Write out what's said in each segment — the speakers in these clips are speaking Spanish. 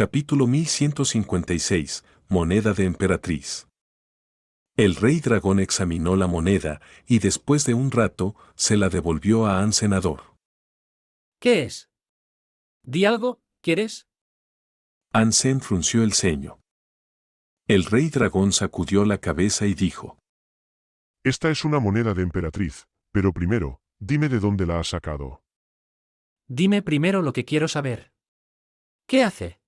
Capítulo 1156. Moneda de emperatriz. El rey dragón examinó la moneda y después de un rato se la devolvió a Ansenador. ¿Qué es? ¿Di algo, quieres? Ansen frunció el ceño. El rey dragón sacudió la cabeza y dijo: Esta es una moneda de emperatriz, pero primero, dime de dónde la has sacado. Dime primero lo que quiero saber. ¿Qué hace?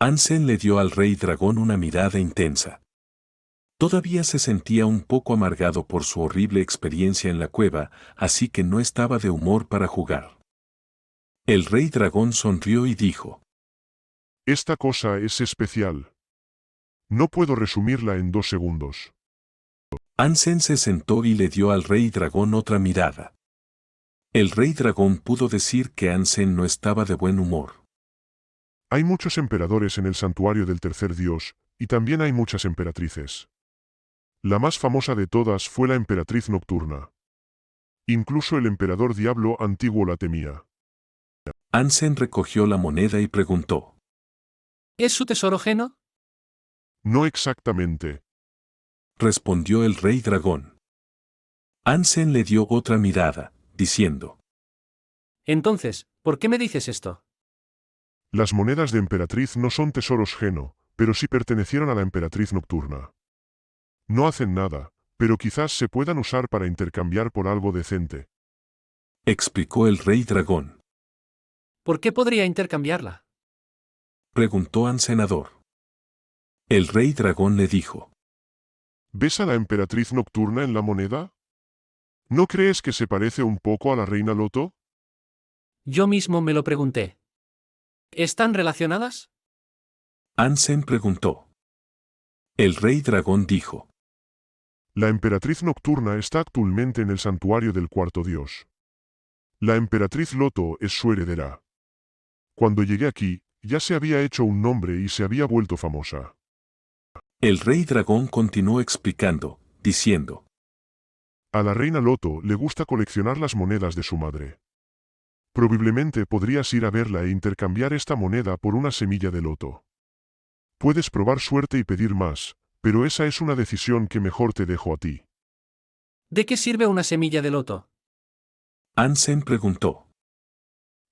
Ansen le dio al rey dragón una mirada intensa. Todavía se sentía un poco amargado por su horrible experiencia en la cueva, así que no estaba de humor para jugar. El rey dragón sonrió y dijo: Esta cosa es especial. No puedo resumirla en 2 segundos. Ansen se sentó y le dio al rey dragón otra mirada. El rey dragón pudo decir que Ansen no estaba de buen humor. Hay muchos emperadores en el santuario del tercer dios, y también hay muchas emperatrices. La más famosa de todas fue la emperatriz nocturna. Incluso el emperador diablo antiguo la temía. Ansen recogió la moneda y preguntó: ¿Es su tesoro geno? No exactamente. respondió el rey dragón. Ansen le dio otra mirada, diciendo: Entonces, ¿por qué me dices esto? Las monedas de emperatriz no son tesoros geno, pero sí pertenecieron a la emperatriz nocturna. No hacen nada, pero quizás se puedan usar para intercambiar por algo decente. explicó el rey dragón. ¿Por qué podría intercambiarla? Preguntó Ansenador. El rey dragón le dijo: ¿Ves a la emperatriz nocturna en la moneda? ¿No crees que se parece un poco a la reina Loto? Yo mismo me lo pregunté. ¿Están relacionadas? Ansen preguntó. El rey dragón dijo: La emperatriz nocturna está actualmente en el santuario del cuarto dios. La emperatriz Loto es su heredera. Cuando llegué aquí, ya se había hecho un nombre y se había vuelto famosa. El rey dragón continuó explicando, diciendo: A la reina Loto le gusta coleccionar las monedas de su madre. Probablemente podrías ir a verla e intercambiar esta moneda por una semilla de loto. Puedes probar suerte y pedir más, pero esa es una decisión que mejor te dejo a ti. ¿De qué sirve una semilla de loto? Ansen preguntó.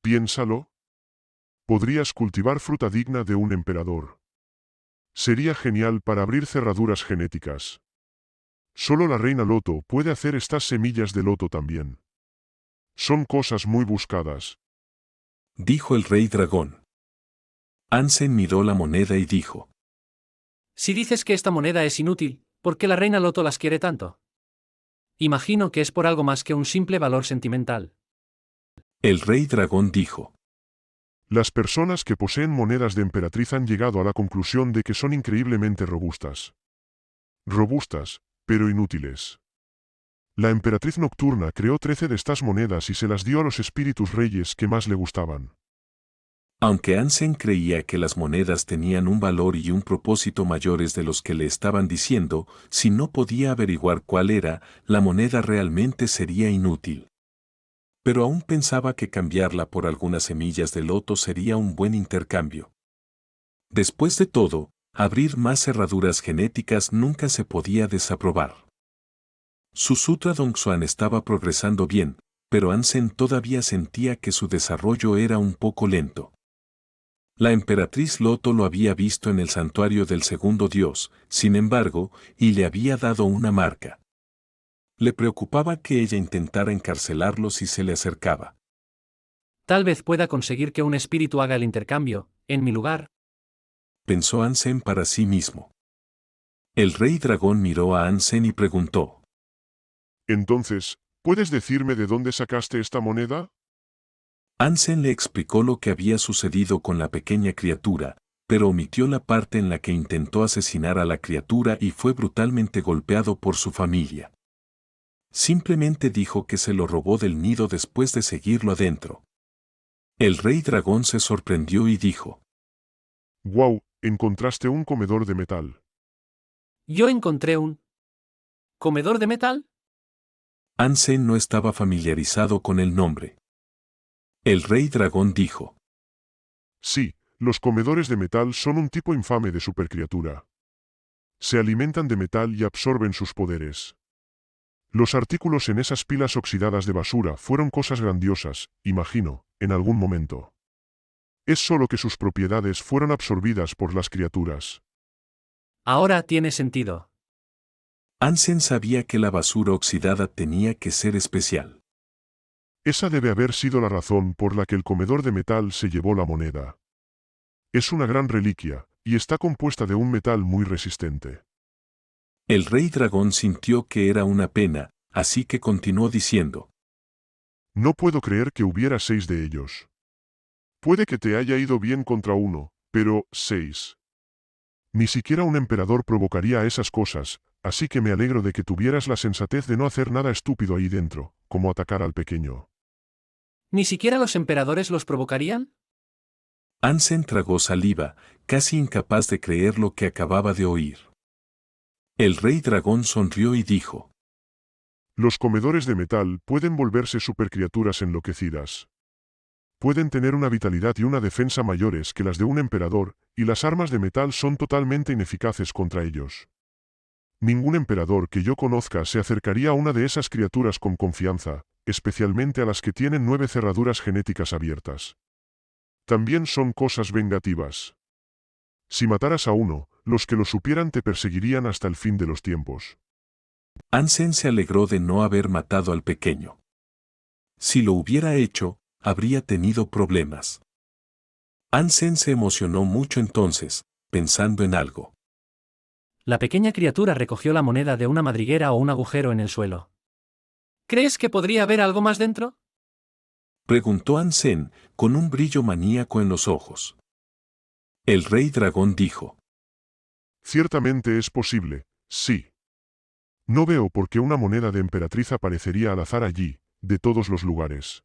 Piénsalo. Podrías cultivar fruta digna de un emperador. Sería genial para abrir cerraduras genéticas. Solo la reina Loto puede hacer estas semillas de loto también. Son cosas muy buscadas. Dijo el rey dragón. Ansen miró la moneda y dijo: Si dices que esta moneda es inútil, ¿por qué la reina Loto las quiere tanto? Imagino que es por algo más que un simple valor sentimental. El rey dragón dijo: Las personas que poseen monedas de emperatriz han llegado a la conclusión de que son increíblemente robustas. Robustas, pero inútiles. La emperatriz nocturna creó 13 de estas monedas y se las dio a los espíritus reyes que más le gustaban. Aunque Ansen creía que las monedas tenían un valor y un propósito mayores de los que le estaban diciendo, si no podía averiguar cuál era, la moneda realmente sería inútil. Pero aún pensaba que cambiarla por algunas semillas de loto sería un buen intercambio. Después de todo, abrir más cerraduras genéticas nunca se podía desaprobar. Su Sutra Dongsuan estaba progresando bien, pero Ansen todavía sentía que su desarrollo era un poco lento. La emperatriz Loto lo había visto en el santuario del segundo dios, sin embargo, y le había dado una marca. Le preocupaba que ella intentara encarcelarlo si se le acercaba. Tal vez pueda conseguir que un espíritu haga el intercambio, en mi lugar. Pensó Ansen para sí mismo. El rey dragón miró a Ansen y preguntó: Entonces, ¿puedes decirme de dónde sacaste esta moneda? Ansen le explicó lo que había sucedido con la pequeña criatura, pero omitió la parte en la que intentó asesinar a la criatura y fue brutalmente golpeado por su familia. Simplemente dijo que se lo robó del nido después de seguirlo adentro. El rey dragón se sorprendió y dijo: ¡Guau! Encontraste un comedor de metal. Yo encontré un comedor de metal. Ansen no estaba familiarizado con el nombre. El rey dragón dijo: Sí, Los comedores de metal son un tipo infame de supercriatura. Se alimentan de metal y absorben sus poderes. Los artículos en esas pilas oxidadas de basura fueron cosas grandiosas, imagino, en algún momento. Es solo que sus propiedades fueron absorbidas por las criaturas. Ahora tiene sentido. Hansen sabía que la basura oxidada tenía que ser especial. Esa debe haber sido la razón por la que el comedor de metal se llevó la moneda. Es una gran reliquia, y está compuesta de un metal muy resistente. El rey dragón sintió que era una pena, así que continuó diciendo: No puedo creer que hubiera 6 de ellos. Puede que te haya ido bien contra uno, pero 6. Ni siquiera un emperador provocaría esas cosas, así que me alegro de que tuvieras la sensatez de no hacer nada estúpido ahí dentro, como atacar al pequeño. ¿Ni siquiera los emperadores los provocarían? Hansen tragó saliva, casi incapaz de creer lo que acababa de oír. El rey dragón sonrió y dijo: Los comedores de metal pueden volverse supercriaturas enloquecidas. Pueden tener una vitalidad y una defensa mayores que las de un emperador, y las armas de metal son totalmente ineficaces contra ellos. Ningún emperador que yo conozca se acercaría a una de esas criaturas con confianza, especialmente a las que tienen 9 cerraduras genéticas abiertas. También son cosas vengativas. Si mataras a uno, los que lo supieran te perseguirían hasta el fin de los tiempos. Hansen se alegró de no haber matado al pequeño. Si lo hubiera hecho, habría tenido problemas. Hansen se emocionó mucho entonces, pensando en algo. La pequeña criatura recogió la moneda de una madriguera o un agujero en el suelo. ¿Crees que podría haber algo más dentro? Preguntó Hansen, con un brillo maníaco en los ojos. El rey dragón dijo: Ciertamente es posible, sí. No veo por qué una moneda de emperatriz aparecería al azar allí, de todos los lugares.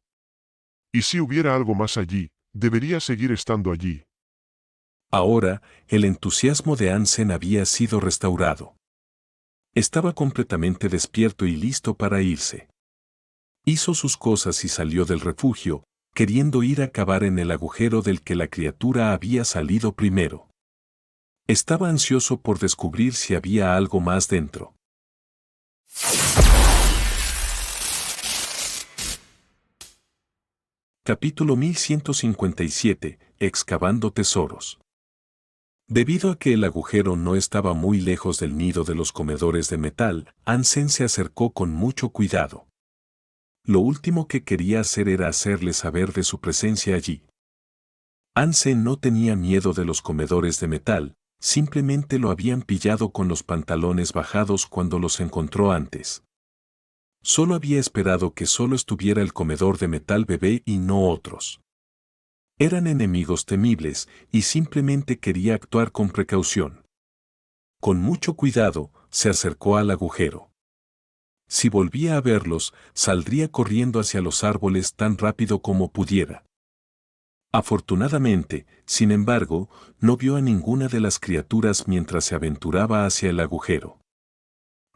Y si hubiera algo más allí, debería seguir estando allí. Ahora, el entusiasmo de Hansen había sido restaurado. Estaba completamente despierto y listo para irse. Hizo sus cosas y salió del refugio, queriendo ir a cavar en el agujero del que la criatura había salido primero. Estaba ansioso por descubrir si había algo más dentro. Capítulo 1157. Excavando tesoros. Debido a que el agujero no estaba muy lejos del nido de los comedores de metal, Hansen se acercó con mucho cuidado. Lo último que quería hacer era hacerle saber de su presencia allí. Hansen no tenía miedo de los comedores de metal, simplemente lo habían pillado con los pantalones bajados cuando los encontró antes. Solo había esperado que solo estuviera el comedor de metal bebé y no otros. Eran enemigos temibles y simplemente quería actuar con precaución. Con mucho cuidado, se acercó al agujero. Si volvía a verlos, saldría corriendo hacia los árboles tan rápido como pudiera. Afortunadamente, sin embargo, no vio a ninguna de las criaturas mientras se aventuraba hacia el agujero.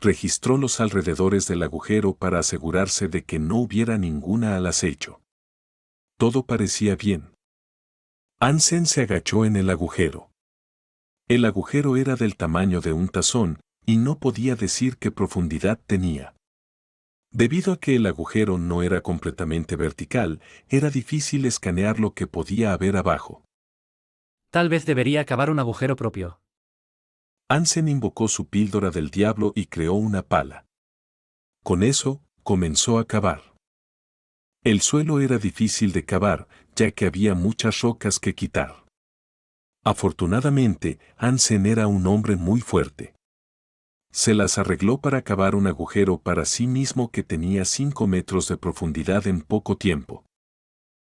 Registró los alrededores del agujero para asegurarse de que no hubiera ninguna al acecho. Todo parecía bien. Hansen se agachó en el agujero. El agujero era del tamaño de un tazón, y no podía decir qué profundidad tenía. Debido a que el agujero no era completamente vertical, era difícil escanear lo que podía haber abajo. Tal vez debería cavar un agujero propio. Hansen invocó su píldora del diablo y creó una pala. Con eso, comenzó a cavar. El suelo era difícil de cavar, ya que había muchas rocas que quitar. Afortunadamente, Hansen era un hombre muy fuerte. Se las arregló para cavar un agujero para sí mismo que tenía 5 metros de profundidad en poco tiempo.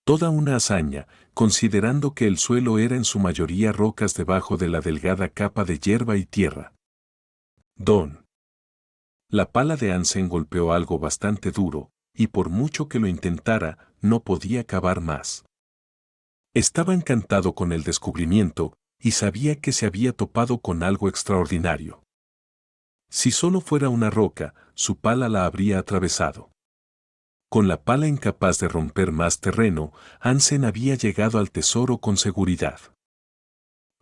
Toda una hazaña, considerando que el suelo era en su mayoría rocas debajo de la delgada capa de hierba y tierra. Don. La pala de Hansen golpeó algo bastante duro, y por mucho que lo intentara, no podía cavar más. Estaba encantado con el descubrimiento, y sabía que se había topado con algo extraordinario. Si solo fuera una roca, su pala la habría atravesado. Con la pala incapaz de romper más terreno, Hansen había llegado al tesoro con seguridad.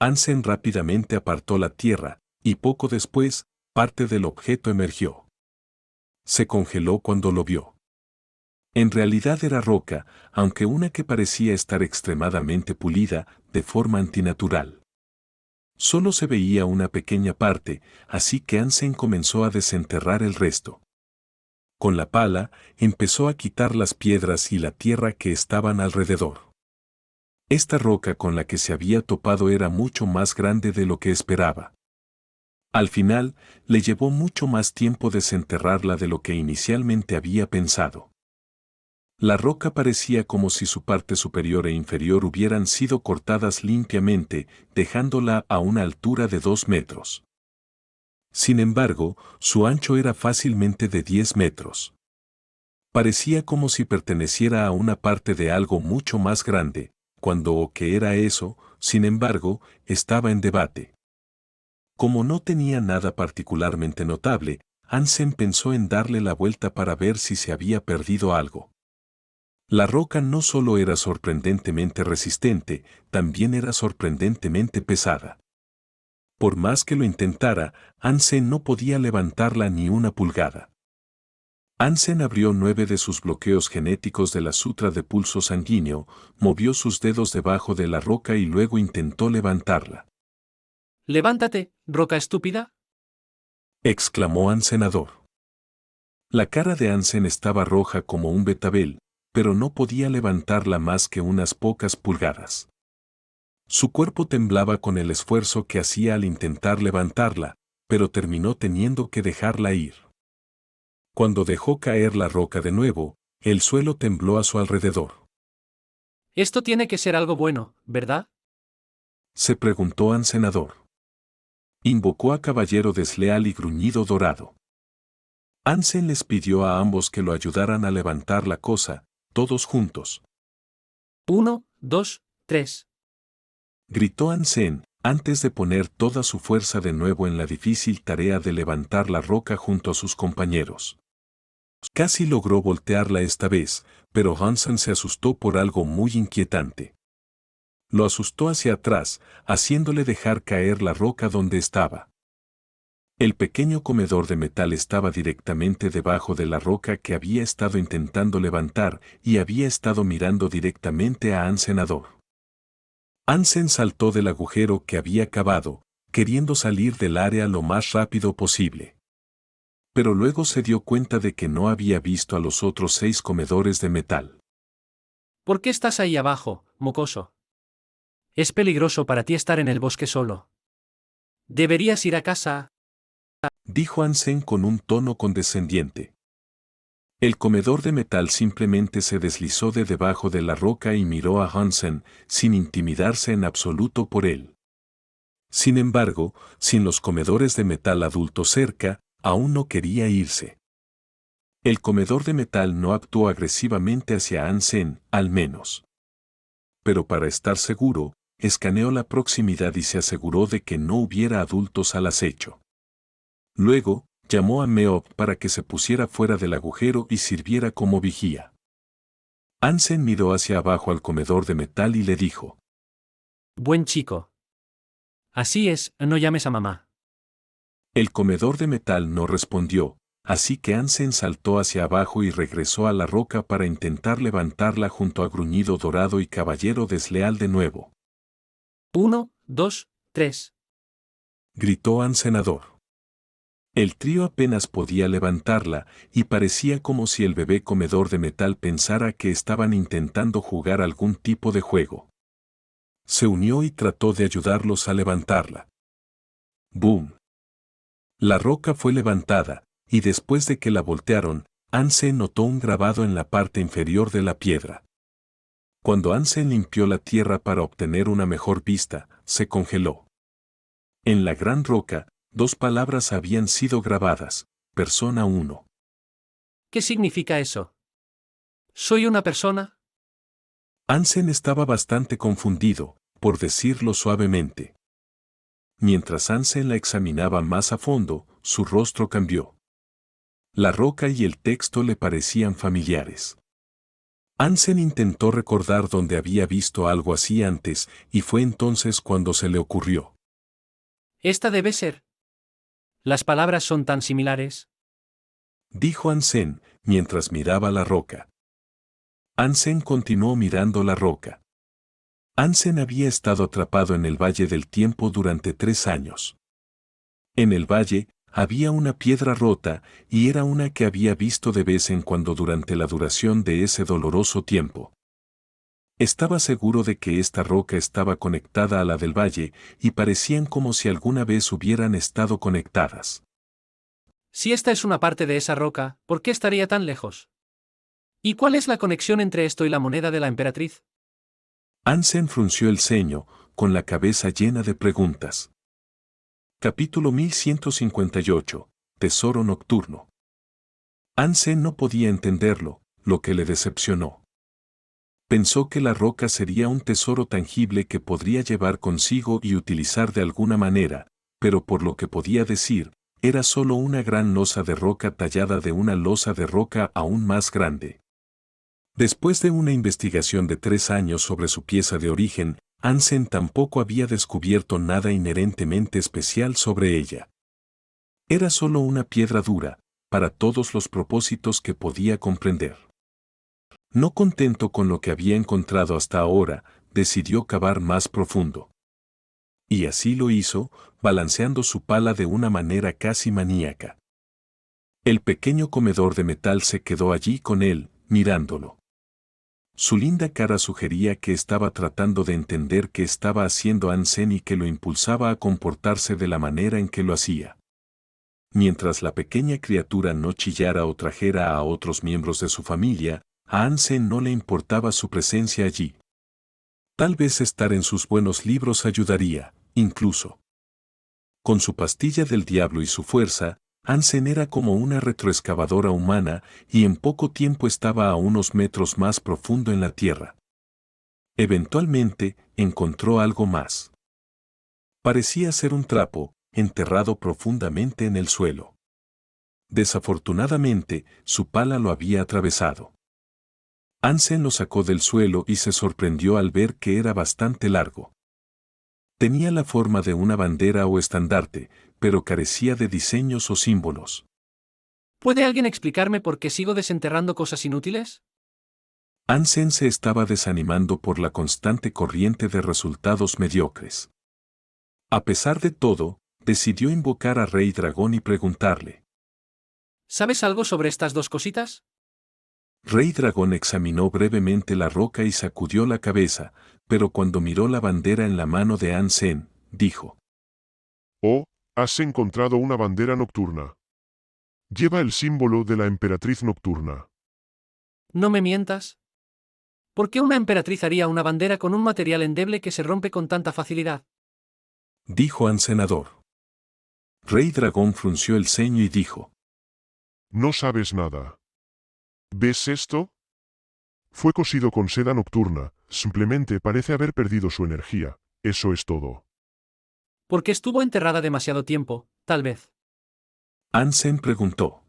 Hansen rápidamente apartó la tierra, y poco después, parte del objeto emergió. Se congeló cuando lo vio. En realidad era roca, aunque una que parecía estar extremadamente pulida, de forma antinatural. Solo se veía una pequeña parte, así que Hansen comenzó a desenterrar el resto. Con la pala, empezó a quitar las piedras y la tierra que estaban alrededor. Esta roca con la que se había topado era mucho más grande de lo que esperaba. Al final, le llevó mucho más tiempo desenterrarla de lo que inicialmente había pensado. La roca parecía como si su parte superior e inferior hubieran sido cortadas limpiamente, dejándola a una altura de 2 metros. Sin embargo, su ancho era fácilmente de 10 metros. Parecía como si perteneciera a una parte de algo mucho más grande, cuando o qué era eso, sin embargo, estaba en debate. Como no tenía nada particularmente notable, Hansen pensó en darle la vuelta para ver si se había perdido algo. La roca no solo era sorprendentemente resistente, también era sorprendentemente pesada. Por más que lo intentara, Hansen no podía levantarla ni una pulgada. Hansen abrió 9 de sus bloqueos genéticos de la sutra de pulso sanguíneo, movió sus dedos debajo de la roca y luego intentó levantarla. Levántate, roca estúpida. Exclamó Hansenador. La cara de Hansen estaba roja como un betabel, pero no podía levantarla más que unas pocas pulgadas. Su cuerpo temblaba con el esfuerzo que hacía al intentar levantarla, pero terminó teniendo que dejarla ir. Cuando dejó caer la roca de nuevo, el suelo tembló a su alrededor. Esto tiene que ser algo bueno, ¿verdad? Se preguntó Hansenador. Invocó a Caballero Desleal y Gruñido Dorado. Hansen les pidió a ambos que lo ayudaran a levantar la cosa, todos juntos. 1, 2, 3. Gritó Hansen, antes de poner toda su fuerza de nuevo en la difícil tarea de levantar la roca junto a sus compañeros. Casi logró voltearla esta vez, pero Hansen se asustó por algo muy inquietante. Lo asustó hacia atrás, haciéndole dejar caer la roca donde estaba. El pequeño comedor de metal estaba directamente debajo de la roca que había estado intentando levantar y había estado mirando directamente a Hansenador. Hansen saltó del agujero que había cavado, queriendo salir del área lo más rápido posible. Pero luego se dio cuenta de que no había visto a los otros 6 comedores de metal. ¿Por qué estás ahí abajo, mocoso? Es peligroso para ti estar en el bosque solo. Deberías ir a casa. Dijo Hansen con un tono condescendiente. El comedor de metal simplemente se deslizó de debajo de la roca y miró a Hansen, sin intimidarse en absoluto por él. Sin embargo, sin los comedores de metal adultos cerca, aún no quería irse. El comedor de metal no actuó agresivamente hacia Hansen, al menos. Pero para estar seguro, escaneó la proximidad y se aseguró de que no hubiera adultos al acecho. Luego, llamó a Meop para que se pusiera fuera del agujero y sirviera como vigía. Hansen miró hacia abajo al comedor de metal y le dijo: Buen chico. Así es, no llames a mamá. El comedor de metal no respondió, así que Hansen saltó hacia abajo y regresó a la roca para intentar levantarla junto a Gruñido Dorado y Caballero Desleal de nuevo. 1, 2, 3. Gritó Hansenador. El trío apenas podía levantarla, y parecía como si el bebé comedor de metal pensara que estaban intentando jugar algún tipo de juego. Se unió y trató de ayudarlos a levantarla. ¡Boom! La roca fue levantada, y después de que la voltearon, Hansen notó un grabado en la parte inferior de la piedra. Cuando Hansen limpió la tierra para obtener una mejor vista, se congeló. En la gran roca, 2 palabras habían sido grabadas: Persona 1. ¿Qué significa eso? ¿Soy una persona? Hansen estaba bastante confundido, por decirlo suavemente. Mientras Hansen la examinaba más a fondo, su rostro cambió. La roca y el texto le parecían familiares. Hansen intentó recordar dónde había visto algo así antes, y fue entonces cuando se le ocurrió. Esta debe ser. Las palabras son tan similares. Dijo Hansen, mientras miraba la roca. Hansen continuó mirando la roca. Hansen había estado atrapado en el Valle del Tiempo durante 3 años. En el valle, había una piedra rota, y era una que había visto de vez en cuando durante la duración de ese doloroso tiempo. Estaba seguro de que esta roca estaba conectada a la del valle, y parecían como si alguna vez hubieran estado conectadas. Si esta es una parte de esa roca, ¿por qué estaría tan lejos? ¿Y cuál es la conexión entre esto y la moneda de la emperatriz? Hansen frunció el ceño, con la cabeza llena de preguntas. Capítulo 1158. Tesoro nocturno. Hansen no podía entenderlo, lo que le decepcionó. Pensó que la roca sería un tesoro tangible que podría llevar consigo y utilizar de alguna manera, pero por lo que podía decir, era solo una gran losa de roca tallada de una losa de roca aún más grande. Después de una investigación de 3 años sobre su pieza de origen, Hansen tampoco había descubierto nada inherentemente especial sobre ella. Era solo una piedra dura, para todos los propósitos que podía comprender. No contento con lo que había encontrado hasta ahora, decidió cavar más profundo. Y así lo hizo, balanceando su pala de una manera casi maníaca. El pequeño comedor de metal se quedó allí con él, mirándolo. Su linda cara sugería que estaba tratando de entender qué estaba haciendo Hansen y que lo impulsaba a comportarse de la manera en que lo hacía. Mientras la pequeña criatura no chillara o trajera a otros miembros de su familia, a Hansen no le importaba su presencia allí. Tal vez estar en sus buenos libros ayudaría, incluso. Con su pastilla del diablo y su fuerza, Hansen era como una retroexcavadora humana y en poco tiempo estaba a unos metros más profundo en la tierra. Eventualmente, encontró algo más. Parecía ser un trapo, enterrado profundamente en el suelo. Desafortunadamente, su pala lo había atravesado. Hansen lo sacó del suelo y se sorprendió al ver que era bastante largo. Tenía la forma de una bandera o estandarte, pero carecía de diseños o símbolos. ¿Puede alguien explicarme por qué sigo desenterrando cosas inútiles? Hansen se estaba desanimando por la constante corriente de resultados mediocres. A pesar de todo, decidió invocar a Rey Dragón y preguntarle. ¿Sabes algo sobre estas dos cositas? Rey Dragón examinó brevemente la roca y sacudió la cabeza, pero cuando miró la bandera en la mano de Hansen, dijo. Oh, has encontrado una bandera nocturna. Lleva el símbolo de la emperatriz nocturna. No me mientas. ¿Por qué una emperatriz haría una bandera con un material endeble que se rompe con tanta facilidad? Dijo Hansenador. Rey Dragón frunció el ceño y dijo. No sabes nada. ¿Ves esto? Fue cosido con seda nocturna, simplemente parece haber perdido su energía, eso es todo. Porque estuvo enterrada demasiado tiempo, tal vez. Hansen preguntó.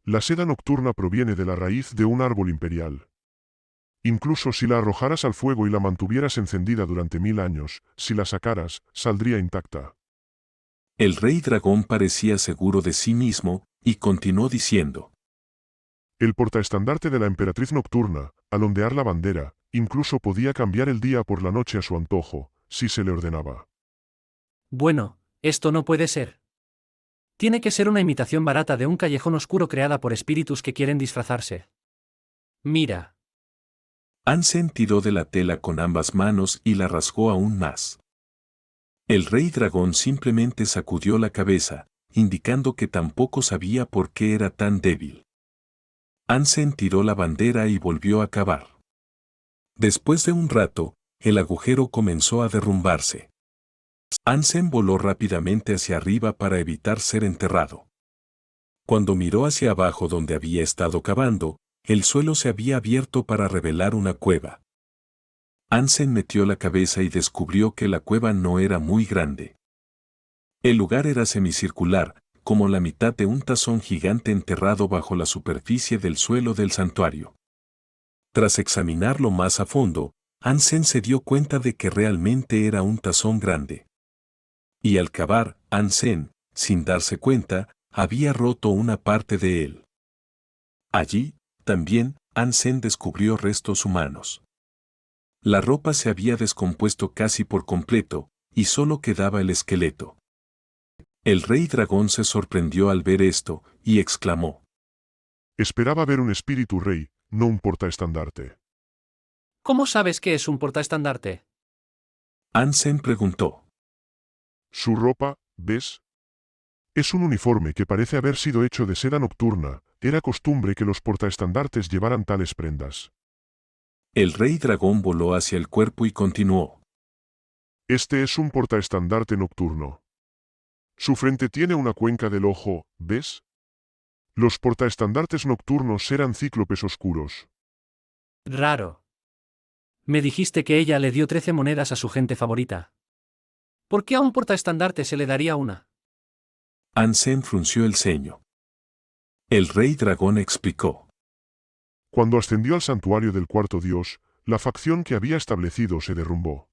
La seda nocturna proviene de la raíz de un árbol imperial. Incluso si la arrojaras al fuego y la mantuvieras encendida durante 1000 años, si la sacaras, saldría intacta. El Rey Dragón parecía seguro de sí mismo, y continuó diciendo. El portaestandarte de la emperatriz nocturna, al ondear la bandera, incluso podía cambiar el día por la noche a su antojo, si se le ordenaba. Bueno, esto no puede ser. Tiene que ser una imitación barata de un callejón oscuro creada por espíritus que quieren disfrazarse. Mira. Hansen tiró de la tela con ambas manos y la rasgó aún más. El Rey Dragón simplemente sacudió la cabeza, indicando que tampoco sabía por qué era tan débil. Hansen tiró la bandera y volvió a cavar. Después de un rato, el agujero comenzó a derrumbarse. Hansen voló rápidamente hacia arriba para evitar ser enterrado. Cuando miró hacia abajo donde había estado cavando, el suelo se había abierto para revelar una cueva. Hansen metió la cabeza y descubrió que la cueva no era muy grande. El lugar era semicircular, como la mitad de un tazón gigante enterrado bajo la superficie del suelo del santuario. Tras examinarlo más a fondo, Hansen se dio cuenta de que realmente era un tazón grande. Y al cavar, Hansen, sin darse cuenta, había roto una parte de él. Allí, también, Hansen descubrió restos humanos. La ropa se había descompuesto casi por completo, y solo quedaba el esqueleto. El rey dragón se sorprendió al ver esto, y exclamó: Esperaba ver un espíritu rey, no un portaestandarte. ¿Cómo sabes que es un portaestandarte? Hansen preguntó. Su ropa, ¿ves? Es un uniforme que parece haber sido hecho de seda nocturna. Era costumbre que los portaestandartes llevaran tales prendas. El rey dragón voló hacia el cuerpo y continuó. Este es un portaestandarte nocturno. Su frente tiene una cuenca del ojo, ¿ves? Los portaestandartes nocturnos eran cíclopes oscuros. Raro. Me dijiste que ella le dio 13 monedas a su gente favorita. ¿Por qué a un portaestandarte se le daría una? Hansen frunció el ceño. El rey dragón explicó. Cuando ascendió al santuario del cuarto dios, la facción que había establecido se derrumbó.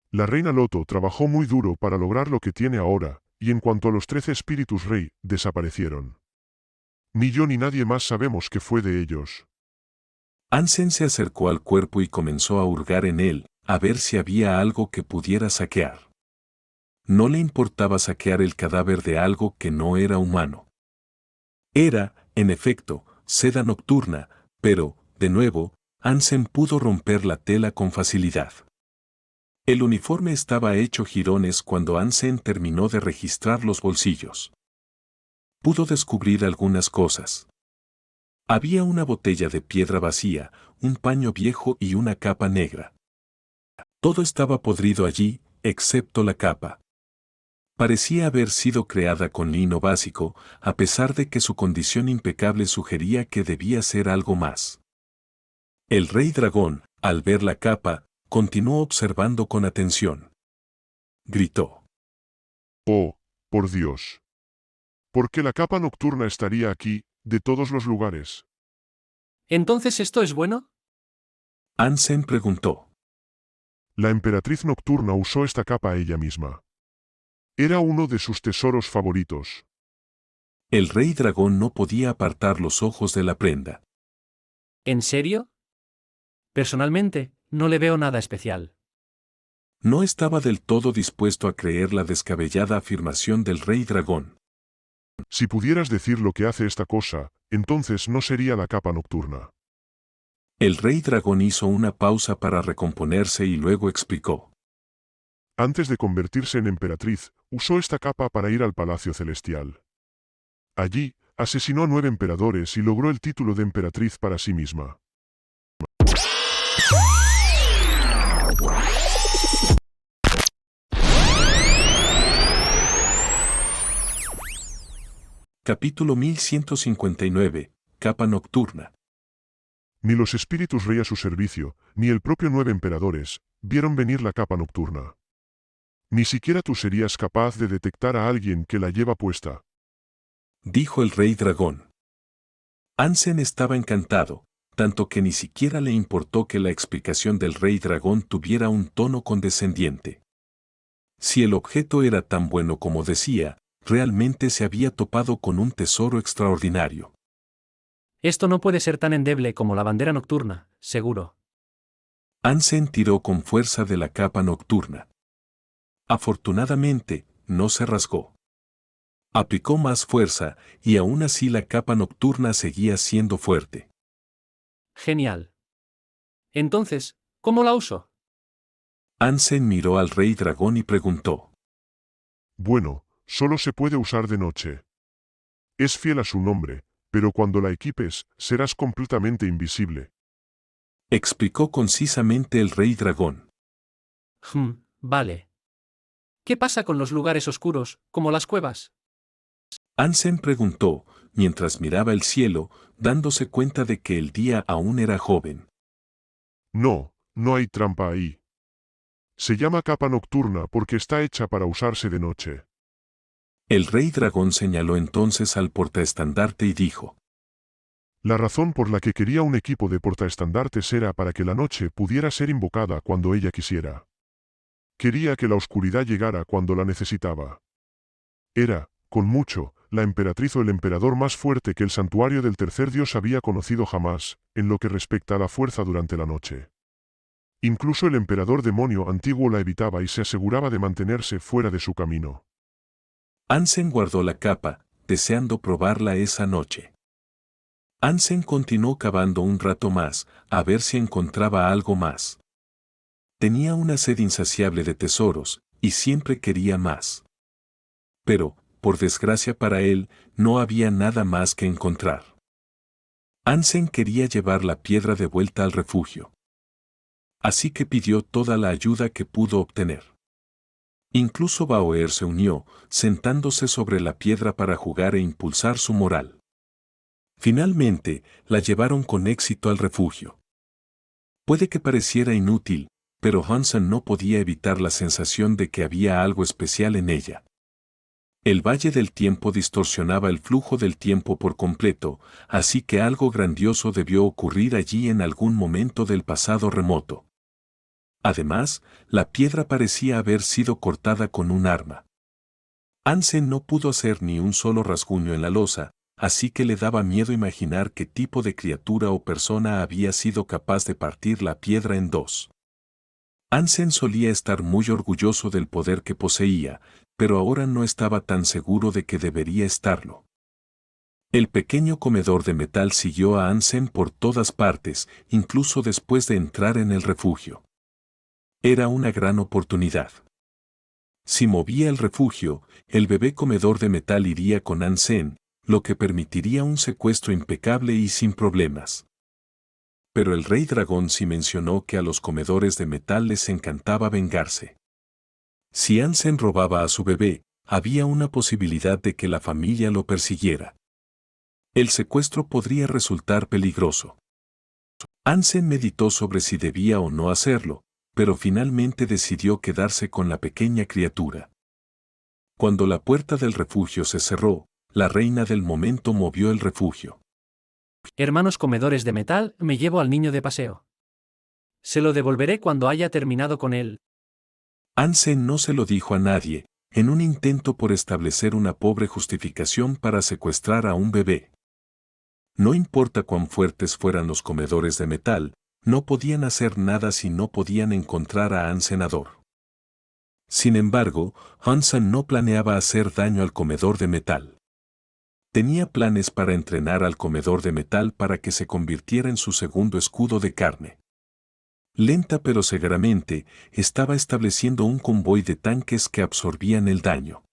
La reina Loto trabajó muy duro para lograr lo que tiene ahora, y en cuanto a los 13 espíritus rey, desaparecieron. Ni yo ni nadie más sabemos qué fue de ellos. Hansen se acercó al cuerpo y comenzó a hurgar en él, a ver si había algo que pudiera saquear. No le importaba saquear el cadáver de algo que no era humano. Era, en efecto, seda nocturna, pero, de nuevo, Hansen pudo romper la tela con facilidad. El uniforme estaba hecho jirones cuando Hansen terminó de registrar los bolsillos. Pudo descubrir algunas cosas. Había una botella de piedra vacía, un paño viejo y una capa negra. Todo estaba podrido allí, excepto la capa. Parecía haber sido creada con lino básico, a pesar de que su condición impecable sugería que debía ser algo más. El rey dragón, al ver la capa, continuó observando con atención. Gritó. Oh, por Dios. ¿Por qué la capa nocturna estaría aquí, de todos los lugares? ¿Entonces esto es bueno? Hansen preguntó. La emperatriz nocturna usó esta capa ella misma. Era uno de sus tesoros favoritos. El rey dragón no podía apartar los ojos de la prenda. ¿En serio? Personalmente, no le veo nada especial. No estaba del todo dispuesto a creer la descabellada afirmación del rey dragón. Si pudieras decir lo que hace esta cosa, entonces no sería la capa nocturna. El rey dragón hizo una pausa para recomponerse y luego explicó. Antes de convertirse en emperatriz, usó esta capa para ir al Palacio Celestial. Allí, asesinó a 9 emperadores y logró el título de emperatriz para sí misma. Capítulo 1159, Capa Nocturna. Ni los espíritus rey a su servicio, ni el propio 9 emperadores, vieron venir la capa nocturna. Ni siquiera tú serías capaz de detectar a alguien que la lleva puesta. Dijo el rey dragón. Hansen estaba encantado, tanto que ni siquiera le importó que la explicación del rey dragón tuviera un tono condescendiente. Si el objeto era tan bueno como decía, realmente se había topado con un tesoro extraordinario. Esto no puede ser tan endeble como la bandera nocturna, seguro. Hansen tiró con fuerza de la capa nocturna. Afortunadamente, no se rasgó. Aplicó más fuerza, y aún así la capa nocturna seguía siendo fuerte. Genial. Entonces, ¿cómo la uso? Hansen miró al rey dragón y preguntó. Bueno, solo se puede usar de noche. Es fiel a su nombre, pero cuando la equipes, serás completamente invisible. Explicó concisamente el rey dragón. Vale. ¿Qué pasa con los lugares oscuros, como las cuevas? Hansen preguntó, mientras miraba el cielo, dándose cuenta de que el día aún era joven. No, no hay trampa ahí. Se llama capa nocturna porque está hecha para usarse de noche. El rey dragón señaló entonces al portaestandarte y dijo. La razón por la que quería un equipo de portaestandartes era para que la noche pudiera ser invocada cuando ella quisiera. Quería que la oscuridad llegara cuando la necesitaba. Era, con mucho, la emperatriz o el emperador más fuerte que el santuario del tercer dios había conocido jamás, en lo que respecta a la fuerza durante la noche. Incluso el emperador demonio antiguo la evitaba y se aseguraba de mantenerse fuera de su camino. Ansem guardó la capa, deseando probarla esa noche. Ansem continuó cavando un rato más, a ver si encontraba algo más. Tenía una sed insaciable de tesoros, y siempre quería más. Pero, por desgracia para él, no había nada más que encontrar. Ansem quería llevar la piedra de vuelta al refugio. Así que pidió toda la ayuda que pudo obtener. Incluso Baoer se unió, sentándose sobre la piedra para jugar e impulsar su moral. Finalmente, la llevaron con éxito al refugio. Puede que pareciera inútil, pero Hansen no podía evitar la sensación de que había algo especial en ella. El Valle del Tiempo distorsionaba el flujo del tiempo por completo, así que algo grandioso debió ocurrir allí en algún momento del pasado remoto. Además, la piedra parecía haber sido cortada con un arma. Hansen no pudo hacer ni un solo rasguño en la losa, así que le daba miedo imaginar qué tipo de criatura o persona había sido capaz de partir la piedra en dos. Hansen solía estar muy orgulloso del poder que poseía, pero ahora no estaba tan seguro de que debería estarlo. El pequeño comedor de metal siguió a Hansen por todas partes, incluso después de entrar en el refugio. Era una gran oportunidad. Si movía el refugio, el bebé comedor de metal iría con Hansen, lo que permitiría un secuestro impecable y sin problemas. Pero el rey dragón sí mencionó que a los comedores de metal les encantaba vengarse. Si Hansen robaba a su bebé, había una posibilidad de que la familia lo persiguiera. El secuestro podría resultar peligroso. Hansen meditó sobre si debía o no hacerlo, pero finalmente decidió quedarse con la pequeña criatura. Cuando la puerta del refugio se cerró, la reina del momento movió el refugio. Hermanos comedores de metal, me llevo al niño de paseo. Se lo devolveré cuando haya terminado con él. Hansen no se lo dijo a nadie, en un intento por establecer una pobre justificación para secuestrar a un bebé. No importa cuán fuertes fueran los comedores de metal, no podían hacer nada si no podían encontrar a Hansenador. Sin embargo, Hansen no planeaba hacer daño al comedor de metal. Tenía planes para entrenar al comedor de metal para que se convirtiera en su segundo escudo de carne. Lenta pero seguramente, estaba estableciendo un convoy de tanques que absorbían el daño.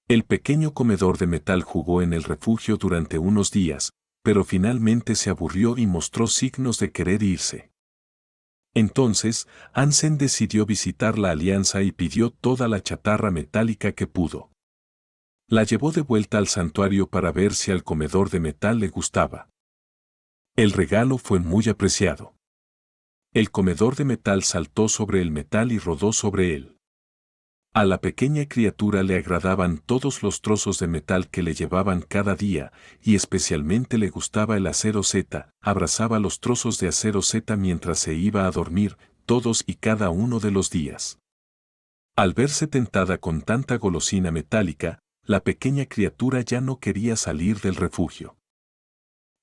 El pequeño comedor de metal jugó en el refugio durante unos días, pero finalmente se aburrió y mostró signos de querer irse. Entonces, Hansen decidió visitar la Alianza y pidió toda la chatarra metálica que pudo. La llevó de vuelta al santuario para ver si al comedor de metal le gustaba. El regalo fue muy apreciado. El comedor de metal saltó sobre el metal y rodó sobre él. A la pequeña criatura le agradaban todos los trozos de metal que le llevaban cada día, y especialmente le gustaba el acero Z. Abrazaba los trozos de acero Z mientras se iba a dormir, todos y cada uno de los días. Al verse tentada con tanta golosina metálica, la pequeña criatura ya no quería salir del refugio.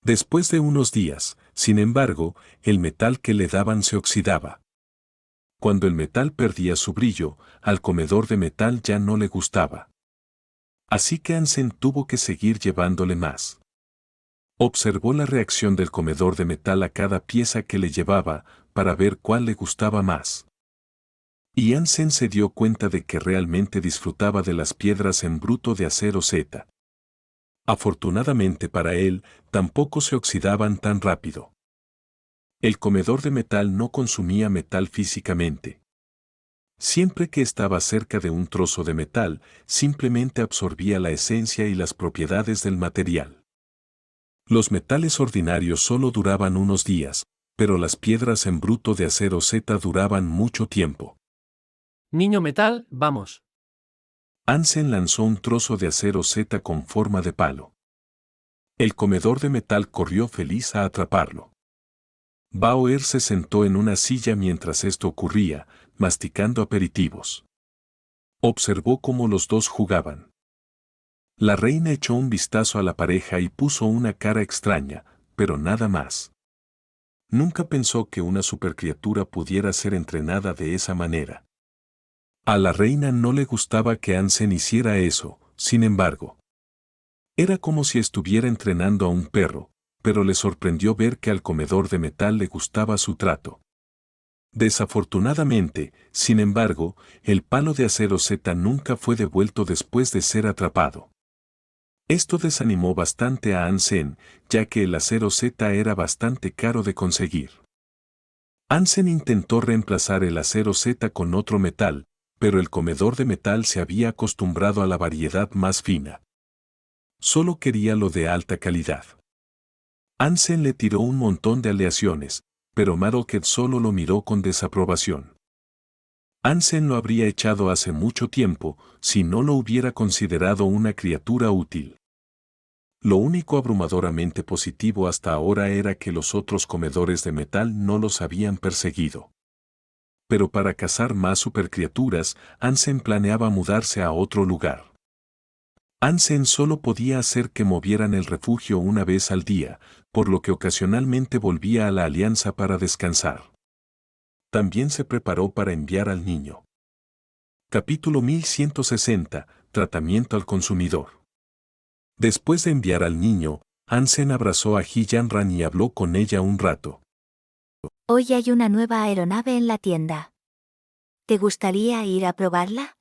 Después de unos días, sin embargo, el metal que le daban se oxidaba. Cuando el metal perdía su brillo, al comedor de metal ya no le gustaba. Así que Hansen tuvo que seguir llevándole más. Observó la reacción del comedor de metal a cada pieza que le llevaba, para ver cuál le gustaba más. Y Hansen se dio cuenta de que realmente disfrutaba de las piedras en bruto de acero Z. Afortunadamente para él, tampoco se oxidaban tan rápido. El comedor de metal no consumía metal físicamente. Siempre que estaba cerca de un trozo de metal, simplemente absorbía la esencia y las propiedades del material. Los metales ordinarios solo duraban unos días, pero las piedras en bruto de acero Z duraban mucho tiempo. Niño metal, vamos. Hansen lanzó un trozo de acero Z con forma de palo. El comedor de metal corrió feliz a atraparlo. Bauer se sentó en una silla mientras esto ocurría, masticando aperitivos. Observó cómo los dos jugaban. La reina echó un vistazo a la pareja y puso una cara extraña, pero nada más. Nunca pensó que una supercriatura pudiera ser entrenada de esa manera. A la reina no le gustaba que Ansem hiciera eso, sin embargo. Era como si estuviera entrenando a un perro, pero le sorprendió ver que al comedor de metal le gustaba su trato. Desafortunadamente, sin embargo, el palo de acero Z nunca fue devuelto después de ser atrapado. Esto desanimó bastante a Ansem, ya que el acero Z era bastante caro de conseguir. Ansem intentó reemplazar el acero Z con otro metal, pero el comedor de metal se había acostumbrado a la variedad más fina. Solo quería lo de alta calidad. Ansem le tiró un montón de aleaciones, pero Maroket solo lo miró con desaprobación. Ansem lo habría echado hace mucho tiempo, si no lo hubiera considerado una criatura útil. Lo único abrumadoramente positivo hasta ahora era que los otros comedores de metal no los habían perseguido. Pero para cazar más supercriaturas, Ansem planeaba mudarse a otro lugar. Ansem solo podía hacer que movieran el refugio una vez al día, por lo que ocasionalmente volvía a la Alianza para descansar. También se preparó para enviar al niño. Capítulo 1160. Tratamiento al consumidor. Después de enviar al niño, Ansem abrazó a Hi-Yanran y habló con ella un rato. Hoy hay una nueva aeronave en la tienda. ¿Te gustaría ir a probarla?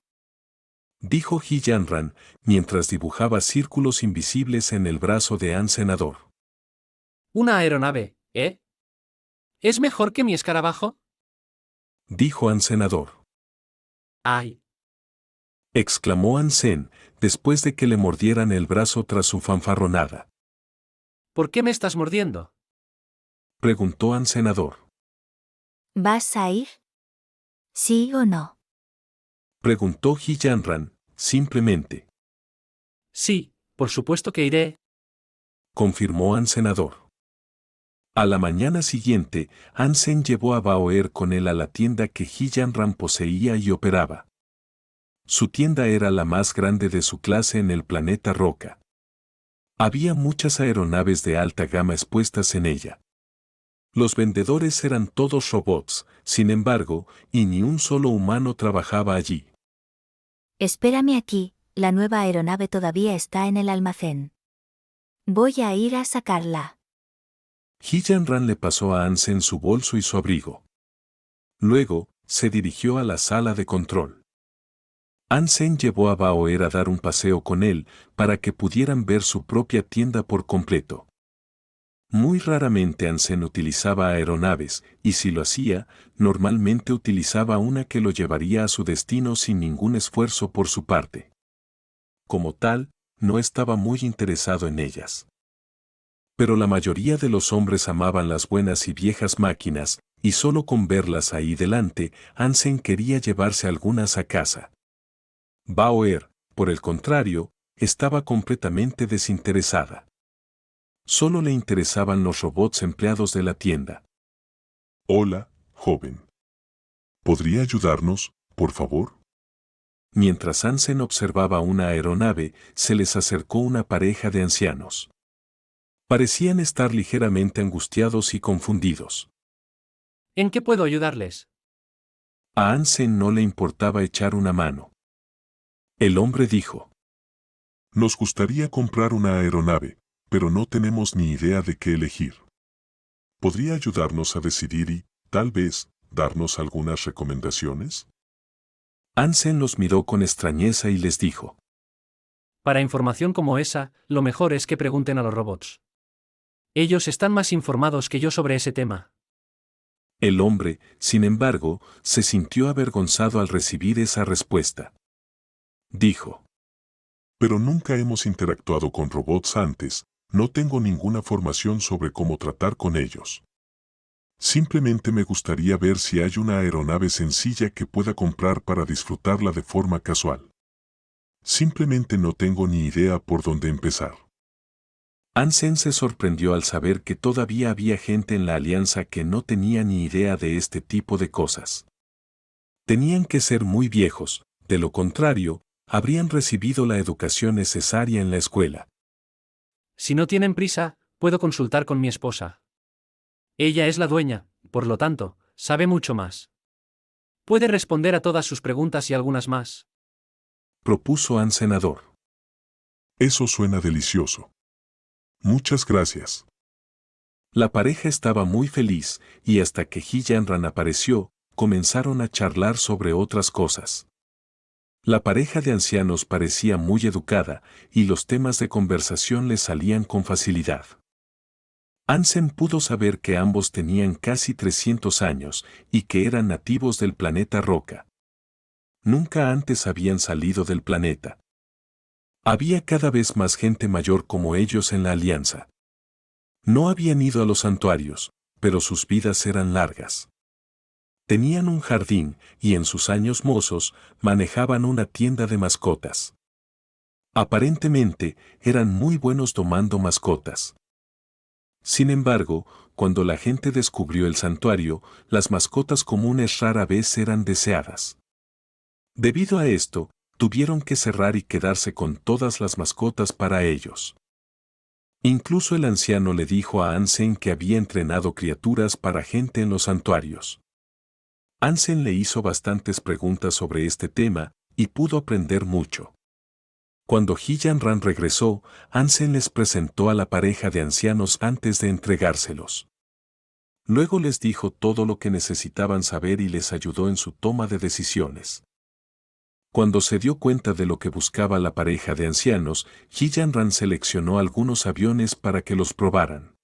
Dijo Hi-Yanran, mientras dibujaba círculos invisibles en el brazo de Ansenador. Una aeronave, ¿eh? ¿Es mejor que mi escarabajo? Dijo Ansenador. ¡Ay! Exclamó Ansem, después de que le mordieran el brazo tras su fanfarronada. ¿Por qué me estás mordiendo? Preguntó Ansenador. ¿Vas a ir? ¿Sí o no? Preguntó Hi-Yanran, simplemente. Sí, por supuesto que iré. Confirmó Ansenador. A la mañana siguiente, Ansem llevó a Bauer con él a la tienda que Hi-Yanran poseía y operaba. Su tienda era la más grande de su clase en el planeta Roca. Había muchas aeronaves de alta gama expuestas en ella. Los vendedores eran todos robots, sin embargo, y ni un solo humano trabajaba allí. Espérame aquí, la nueva aeronave todavía está en el almacén. Voy a ir a sacarla. Hi-Yanran le pasó a Ansem su bolso y su abrigo. Luego, se dirigió a la sala de control. Ansem llevó a Bauer a dar un paseo con él para que pudieran ver su propia tienda por completo. Muy raramente Ansem utilizaba aeronaves, y si lo hacía, normalmente utilizaba una que lo llevaría a su destino sin ningún esfuerzo por su parte. Como tal, no estaba muy interesado en ellas. Pero la mayoría de los hombres amaban las buenas y viejas máquinas, y solo con verlas ahí delante, Ansem quería llevarse algunas a casa. Bauer, por el contrario, estaba completamente desinteresada. Solo le interesaban los robots empleados de la tienda. Hola, joven. ¿Podría ayudarnos, por favor? Mientras Ansem observaba una aeronave, se les acercó una pareja de ancianos. Parecían estar ligeramente angustiados y confundidos. ¿En qué puedo ayudarles? A Ansem no le importaba echar una mano. El hombre dijo: Nos gustaría comprar una aeronave, pero no tenemos ni idea de qué elegir. ¿Podría ayudarnos a decidir y, tal vez, darnos algunas recomendaciones? Ansem los miró con extrañeza y les dijo: Para información como esa, lo mejor es que pregunten a los robots. Ellos están más informados que yo sobre ese tema. El hombre, sin embargo, se sintió avergonzado al recibir esa respuesta. Dijo: Pero nunca hemos interactuado con robots antes, no tengo ninguna formación sobre cómo tratar con ellos. Simplemente me gustaría ver si hay una aeronave sencilla que pueda comprar para disfrutarla de forma casual. Simplemente no tengo ni idea por dónde empezar. Hansen se sorprendió al saber que todavía había gente en la alianza que no tenía ni idea de este tipo de cosas. Tenían que ser muy viejos, de lo contrario, habrían recibido la educación necesaria en la escuela. Si no tienen prisa, puedo consultar con mi esposa. Ella es la dueña, por lo tanto, sabe mucho más. Puede responder a todas sus preguntas y algunas más. Propuso An senador. Eso suena delicioso. Muchas gracias. La pareja estaba muy feliz, y hasta que Ji Yanran apareció, comenzaron a charlar sobre otras cosas. La pareja de ancianos parecía muy educada, y los temas de conversación les salían con facilidad. Hansen pudo saber que ambos tenían casi 300 años, y que eran nativos del planeta Roca. Nunca antes habían salido del planeta. Había cada vez más gente mayor como ellos en la alianza. No habían ido a los santuarios, pero sus vidas eran largas. Tenían un jardín y en sus años mozos manejaban una tienda de mascotas. Aparentemente eran muy buenos tomando mascotas. Sin embargo, cuando la gente descubrió el santuario, las mascotas comunes rara vez eran deseadas. Debido a esto, tuvieron que cerrar y quedarse con todas las mascotas para ellos. Incluso el anciano le dijo a Hansen que había entrenado criaturas para gente en los santuarios. Hansen le hizo bastantes preguntas sobre este tema y pudo aprender mucho. Cuando Ji Yanran regresó, Hansen les presentó a la pareja de ancianos antes de entregárselos. Luego les dijo todo lo que necesitaban saber y les ayudó en su toma de decisiones. Cuando se dio cuenta de lo que buscaba la pareja de ancianos, Ji Yanran seleccionó algunos aviones para que los probaran.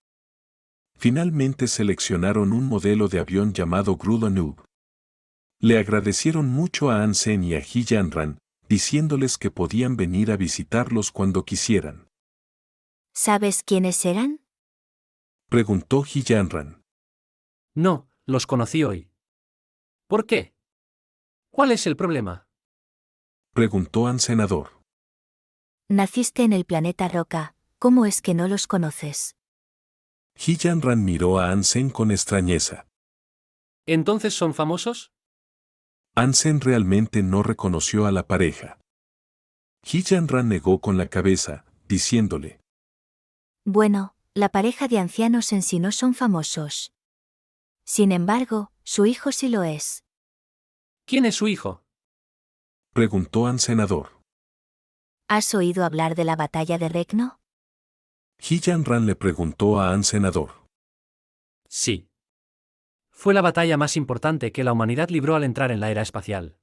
Finalmente seleccionaron un modelo de avión llamado Grudonub. Le agradecieron mucho a Hansen y a Ji Yanran, diciéndoles que podían venir a visitarlos cuando quisieran. ¿Sabes quiénes eran? Preguntó Ji Yanran. No, los conocí hoy. ¿Por qué? ¿Cuál es el problema? Preguntó An senador. Naciste en el planeta Roca, ¿cómo es que no los conoces? Ji Yanran miró a Hansen con extrañeza. ¿Entonces son famosos? Hansen realmente no reconoció a la pareja. Ji Yanran negó con la cabeza, diciéndole. Bueno, la pareja de ancianos en sí no son famosos. Sin embargo, su hijo sí lo es. ¿Quién es su hijo? Preguntó An senador. ¿Has oído hablar de la batalla de Recno? Ji Yanran le preguntó a An senador. Sí. Fue la batalla más importante que la humanidad libró al entrar en la era espacial.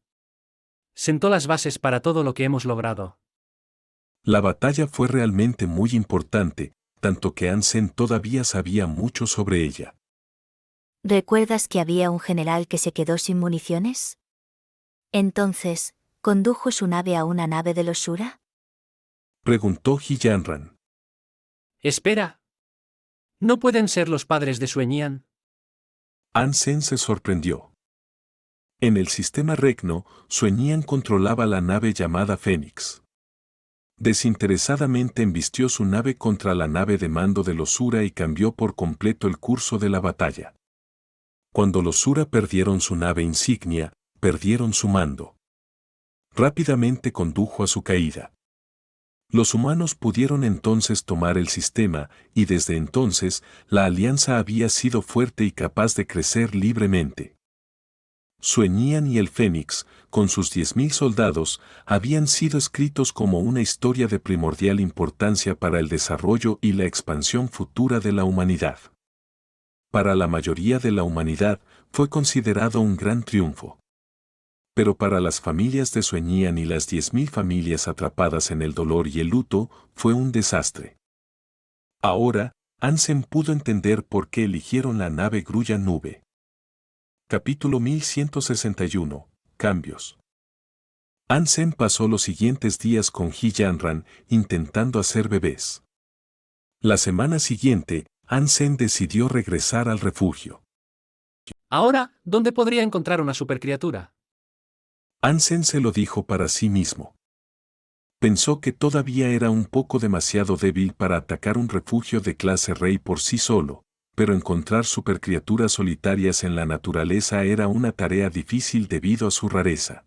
Sentó las bases para todo lo que hemos logrado. La batalla fue realmente muy importante, tanto que Hansen todavía sabía mucho sobre ella. ¿Recuerdas que había un general que se quedó sin municiones? Entonces, ¿condujo su nave a una nave de los Sura? Preguntó Ji Yanran. Espera. ¿No pueden ser los padres de Sueñian? Hansen se sorprendió. En el sistema Recno, Sueñian controlaba la nave llamada Fénix. Desinteresadamente embistió su nave contra la nave de mando de los Sura y cambió por completo el curso de la batalla. Cuando los Sura perdieron su nave insignia, perdieron su mando. Rápidamente condujo a su caída. Los humanos pudieron entonces tomar el sistema, y desde entonces, la alianza había sido fuerte y capaz de crecer libremente. Sueñian y el Fénix, con sus 10.000 soldados, habían sido escritos como una historia de primordial importancia para el desarrollo y la expansión futura de la humanidad. Para la mayoría de la humanidad, fue considerado un gran triunfo. Pero para las familias de Sueñian y las 10.000 familias atrapadas en el dolor y el luto, fue un desastre. Ahora, Hansen pudo entender por qué eligieron la nave Grulla Nube. Capítulo 1161. Cambios. Hansen pasó los siguientes días con Ji Yanran, intentando hacer bebés. La semana siguiente, Hansen decidió regresar al refugio. Ahora, ¿dónde podría encontrar una supercriatura? Hansen se lo dijo para sí mismo. Pensó que todavía era un poco demasiado débil para atacar un refugio de clase rey por sí solo, pero encontrar supercriaturas solitarias en la naturaleza era una tarea difícil debido a su rareza.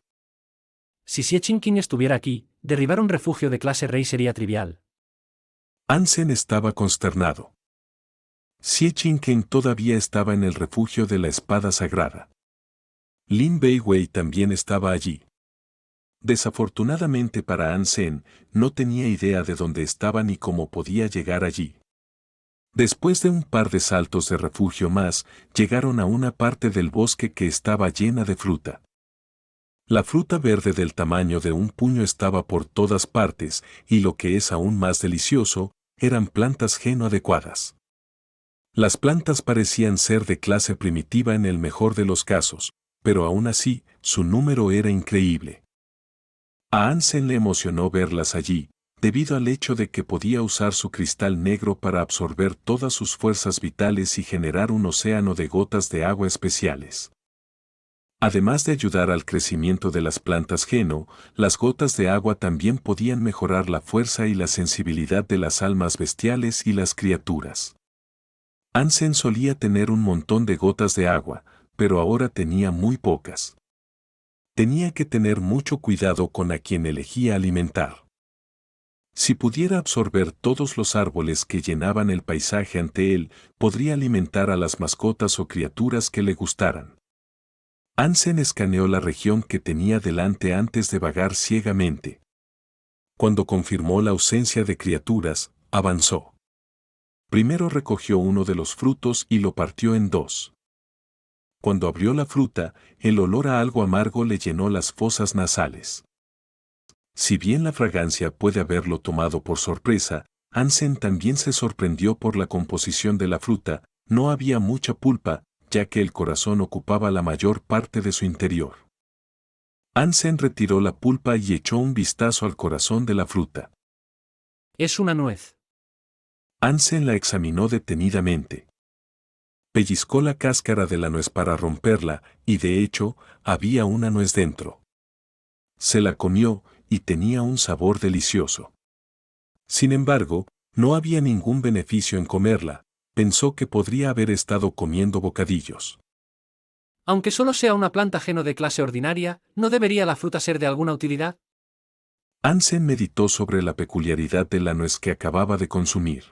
Si Xie Qingqing estuviera aquí, derribar un refugio de clase rey sería trivial. Hansen estaba consternado. Xie Qingqing todavía estaba en el refugio de la espada sagrada. Lin Weiwei también estaba allí. Desafortunadamente para Hansen, no tenía idea de dónde estaba ni cómo podía llegar allí. Después de un par de saltos de refugio más, llegaron a una parte del bosque que estaba llena de fruta. La fruta verde del tamaño de un puño estaba por todas partes, y lo que es aún más delicioso, eran plantas geno adecuadas. Las plantas parecían ser de clase primitiva en el mejor de los casos, pero aún así, su número era increíble. A Hansen le emocionó verlas allí, debido al hecho de que podía usar su cristal negro para absorber todas sus fuerzas vitales y generar un océano de gotas de agua especiales. Además de ayudar al crecimiento de las plantas geno, las gotas de agua también podían mejorar la fuerza y la sensibilidad de las almas bestiales y las criaturas. Hansen solía tener un montón de gotas de agua, pero ahora tenía muy pocas. Tenía que tener mucho cuidado con a quien elegía alimentar. Si pudiera absorber todos los árboles que llenaban el paisaje ante él, podría alimentar a las mascotas o criaturas que le gustaran. Hansen escaneó la región que tenía delante antes de vagar ciegamente. Cuando confirmó la ausencia de criaturas, avanzó. Primero recogió uno de los frutos y lo partió en dos. Cuando abrió la fruta, el olor a algo amargo le llenó las fosas nasales. Si bien la fragancia puede haberlo tomado por sorpresa, Hansen también se sorprendió por la composición de la fruta. No había mucha pulpa, ya que el corazón ocupaba la mayor parte de su interior. Hansen retiró la pulpa y echó un vistazo al corazón de la fruta. Es una nuez. Hansen la examinó detenidamente. Pellizcó la cáscara de la nuez para romperla, y de hecho, había una nuez dentro. Se la comió, y tenía un sabor delicioso. Sin embargo, no había ningún beneficio en comerla. Pensó que podría haber estado comiendo bocadillos. Aunque solo sea una planta geno de clase ordinaria, ¿no debería la fruta ser de alguna utilidad? Hansen meditó sobre la peculiaridad de la nuez que acababa de consumir.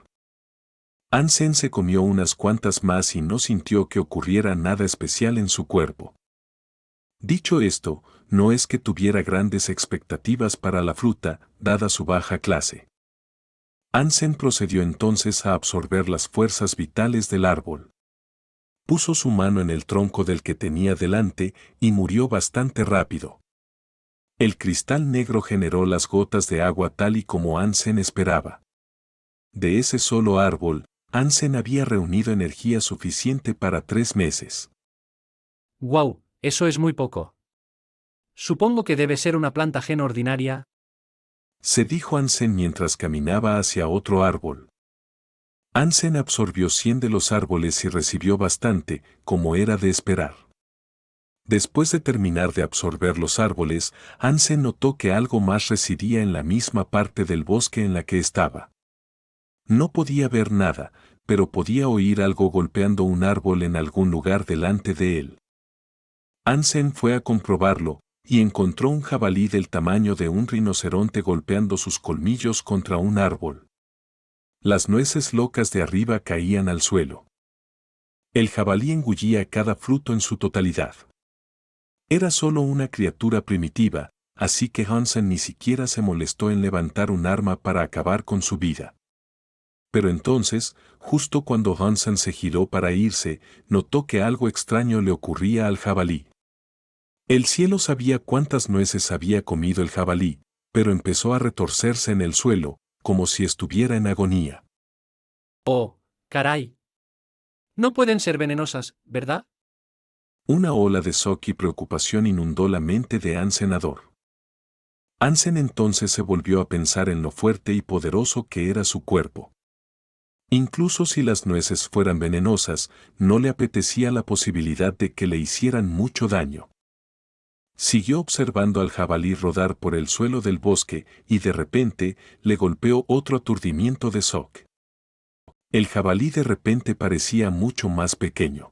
Hansen se comió unas cuantas más y no sintió que ocurriera nada especial en su cuerpo. Dicho esto, no es que tuviera grandes expectativas para la fruta, dada su baja clase. Hansen procedió entonces a absorber las fuerzas vitales del árbol. Puso su mano en el tronco del que tenía delante y murió bastante rápido. El cristal negro generó las gotas de agua tal y como Hansen esperaba. De ese solo árbol, Hansen había reunido energía suficiente para 3 meses. ¡Guau! Eso es muy poco. Supongo que debe ser una planta geno ordinaria, Se dijo Hansen mientras caminaba hacia otro árbol. Hansen absorbió 100 de los árboles y recibió bastante, como era de esperar. Después de terminar de absorber los árboles, Hansen notó que algo más residía en la misma parte del bosque en la que estaba. No podía ver nada, pero podía oír algo golpeando un árbol en algún lugar delante de él. Hansen fue a comprobarlo, y encontró un jabalí del tamaño de un rinoceronte golpeando sus colmillos contra un árbol. Las nueces locas de arriba caían al suelo. El jabalí engullía cada fruto en su totalidad. Era solo una criatura primitiva, así que Hansen ni siquiera se molestó en levantar un arma para acabar con su vida. Pero entonces, justo cuando Hansen se giró para irse, notó que algo extraño le ocurría al jabalí. El cielo sabía cuántas nueces había comido el jabalí, pero empezó a retorcerse en el suelo, como si estuviera en agonía. ¡Oh, caray! No pueden ser venenosas, ¿verdad? Una ola de shock y preocupación inundó la mente de Hansen. Hansen entonces se volvió a pensar en lo fuerte y poderoso que era su cuerpo. Incluso si las nueces fueran venenosas, no le apetecía la posibilidad de que le hicieran mucho daño. Siguió observando al jabalí rodar por el suelo del bosque y de repente le golpeó otro aturdimiento de shock. El jabalí de repente parecía mucho más pequeño.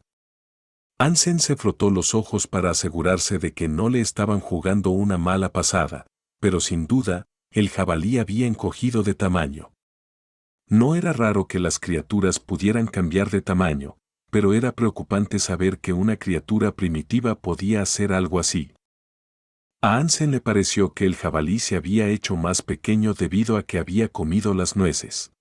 Hansen se frotó los ojos para asegurarse de que no le estaban jugando una mala pasada, pero sin duda, el jabalí había encogido de tamaño. No era raro que las criaturas pudieran cambiar de tamaño, pero era preocupante saber que una criatura primitiva podía hacer algo así. A Hansen le pareció que el jabalí se había hecho más pequeño debido a que había comido las nueces.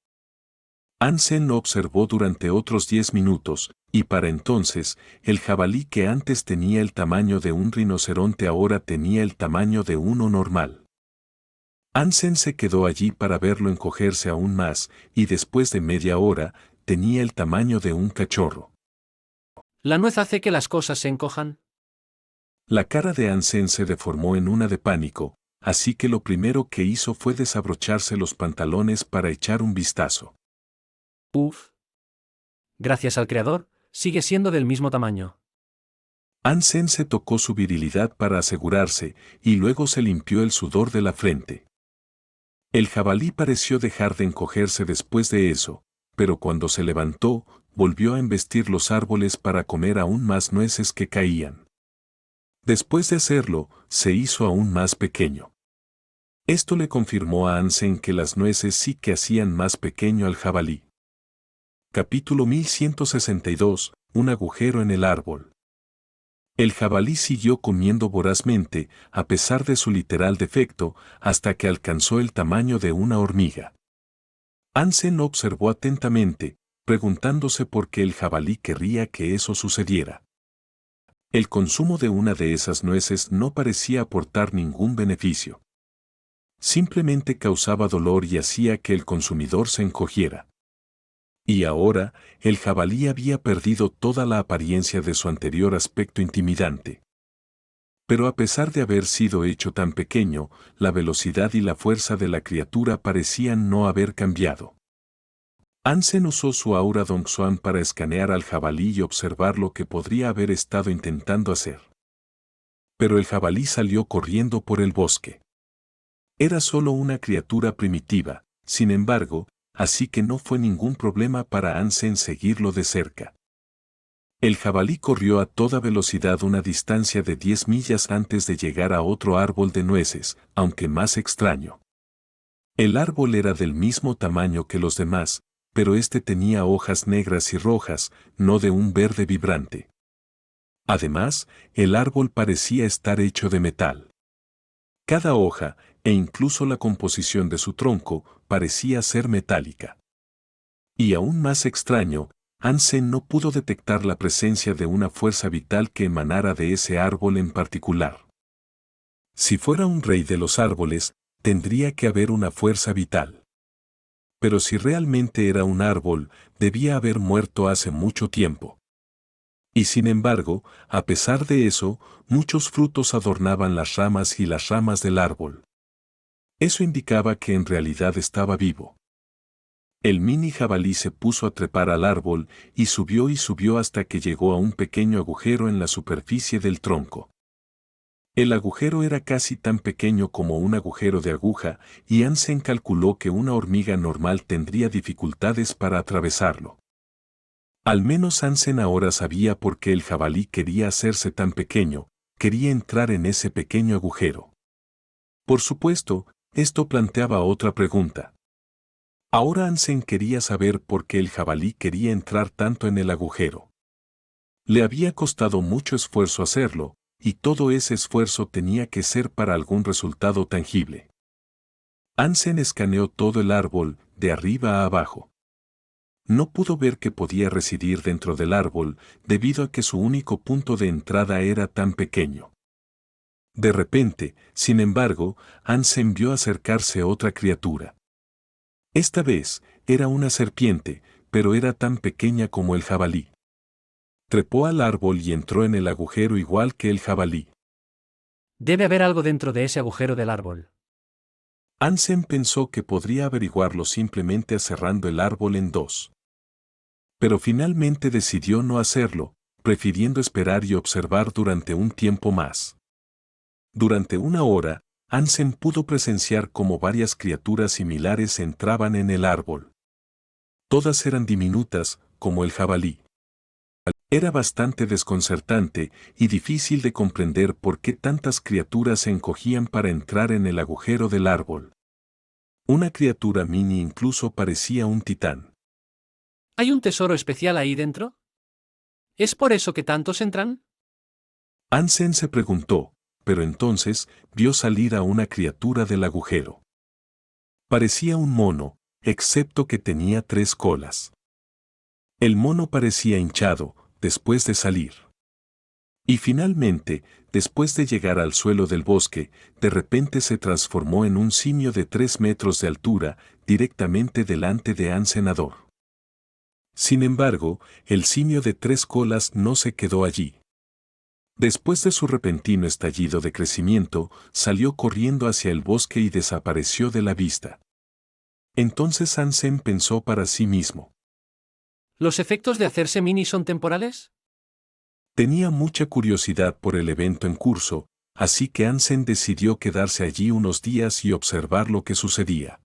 Hansen lo observó durante otros 10 minutos, y para entonces, el jabalí que antes tenía el tamaño de un rinoceronte ahora tenía el tamaño de uno normal. Hansen se quedó allí para verlo encogerse aún más, y después de media hora, tenía el tamaño de un cachorro. ¿La nuez hace que las cosas se encojan? La cara de Hansen se deformó en una de pánico, así que lo primero que hizo fue desabrocharse los pantalones para echar un vistazo. Uf. Gracias al creador, sigue siendo del mismo tamaño. Hansen se tocó su virilidad para asegurarse, y luego se limpió el sudor de la frente. El jabalí pareció dejar de encogerse después de eso, pero cuando se levantó, volvió a embestir los árboles para comer aún más nueces que caían. Después de hacerlo, se hizo aún más pequeño. Esto le confirmó a Hansen que las nueces sí que hacían más pequeño al jabalí. Capítulo 1162, un agujero en el árbol. El jabalí siguió comiendo vorazmente, a pesar de su literal defecto, hasta que alcanzó el tamaño de una hormiga. Hansen lo observó atentamente, preguntándose por qué el jabalí querría que eso sucediera. El consumo de una de esas nueces no parecía aportar ningún beneficio. Simplemente causaba dolor y hacía que el consumidor se encogiera. Y ahora, el jabalí había perdido toda la apariencia de su anterior aspecto intimidante. Pero a pesar de haber sido hecho tan pequeño, la velocidad y la fuerza de la criatura parecían no haber cambiado. Hansen usó su aura Dongsuan para escanear al jabalí y observar lo que podría haber estado intentando hacer. Pero el jabalí salió corriendo por el bosque. Era solo una criatura primitiva, sin embargo, así que no fue ningún problema para Hansen seguirlo de cerca. El jabalí corrió a toda velocidad una distancia de 10 millas antes de llegar a otro árbol de nueces, aunque más extraño. El árbol era del mismo tamaño que los demás, pero este tenía hojas negras y rojas, no de un verde vibrante. Además, el árbol parecía estar hecho de metal. Cada hoja, e incluso la composición de su tronco, parecía ser metálica. Y aún más extraño, Hansen no pudo detectar la presencia de una fuerza vital que emanara de ese árbol en particular. Si fuera un rey de los árboles, tendría que haber una fuerza vital. Pero si realmente era un árbol, debía haber muerto hace mucho tiempo. Y sin embargo, a pesar de eso, muchos frutos adornaban las ramas y las ramas del árbol. Eso indicaba que en realidad estaba vivo. El mini jabalí se puso a trepar al árbol y subió hasta que llegó a un pequeño agujero en la superficie del tronco. El agujero era casi tan pequeño como un agujero de aguja, y Hansen calculó que una hormiga normal tendría dificultades para atravesarlo. Al menos Hansen ahora sabía por qué el jabalí quería hacerse tan pequeño, quería entrar en ese pequeño agujero. Por supuesto, esto planteaba otra pregunta. Ahora Hansen quería saber por qué el jabalí quería entrar tanto en el agujero. Le había costado mucho esfuerzo hacerlo, y todo ese esfuerzo tenía que ser para algún resultado tangible. Hansen escaneó todo el árbol, de arriba a abajo. No pudo ver que podía residir dentro del árbol, debido a que su único punto de entrada era tan pequeño. De repente, sin embargo, Hansen vio acercarse otra criatura. Esta vez, era una serpiente, pero era tan pequeña como el jabalí. Trepó al árbol y entró en el agujero igual que el jabalí. Debe haber algo dentro de ese agujero del árbol. Hansen pensó que podría averiguarlo simplemente cerrando el árbol en dos. Pero finalmente decidió no hacerlo, prefiriendo esperar y observar durante un tiempo más. Durante una hora, Hansen pudo presenciar cómo varias criaturas similares entraban en el árbol. Todas eran diminutas, como el jabalí. Era bastante desconcertante y difícil de comprender por qué tantas criaturas se encogían para entrar en el agujero del árbol. Una criatura mini incluso parecía un titán. ¿Hay un tesoro especial ahí dentro? ¿Es por eso que tantos entran? Hansen se preguntó, pero entonces vio salir a una criatura del agujero. Parecía un mono, excepto que tenía 3 colas. El mono parecía hinchado, después de salir. Y finalmente, después de llegar al suelo del bosque, de repente se transformó en un simio de 3 metros de altura, directamente delante de Hansenador. Sin embargo, el simio de 3 colas no se quedó allí. Después de su repentino estallido de crecimiento, salió corriendo hacia el bosque y desapareció de la vista. Entonces Hansen pensó para sí mismo. ¿Los efectos de hacerse mini son temporales? Tenía mucha curiosidad por el evento en curso, así que Hansen decidió quedarse allí unos días y observar lo que sucedía.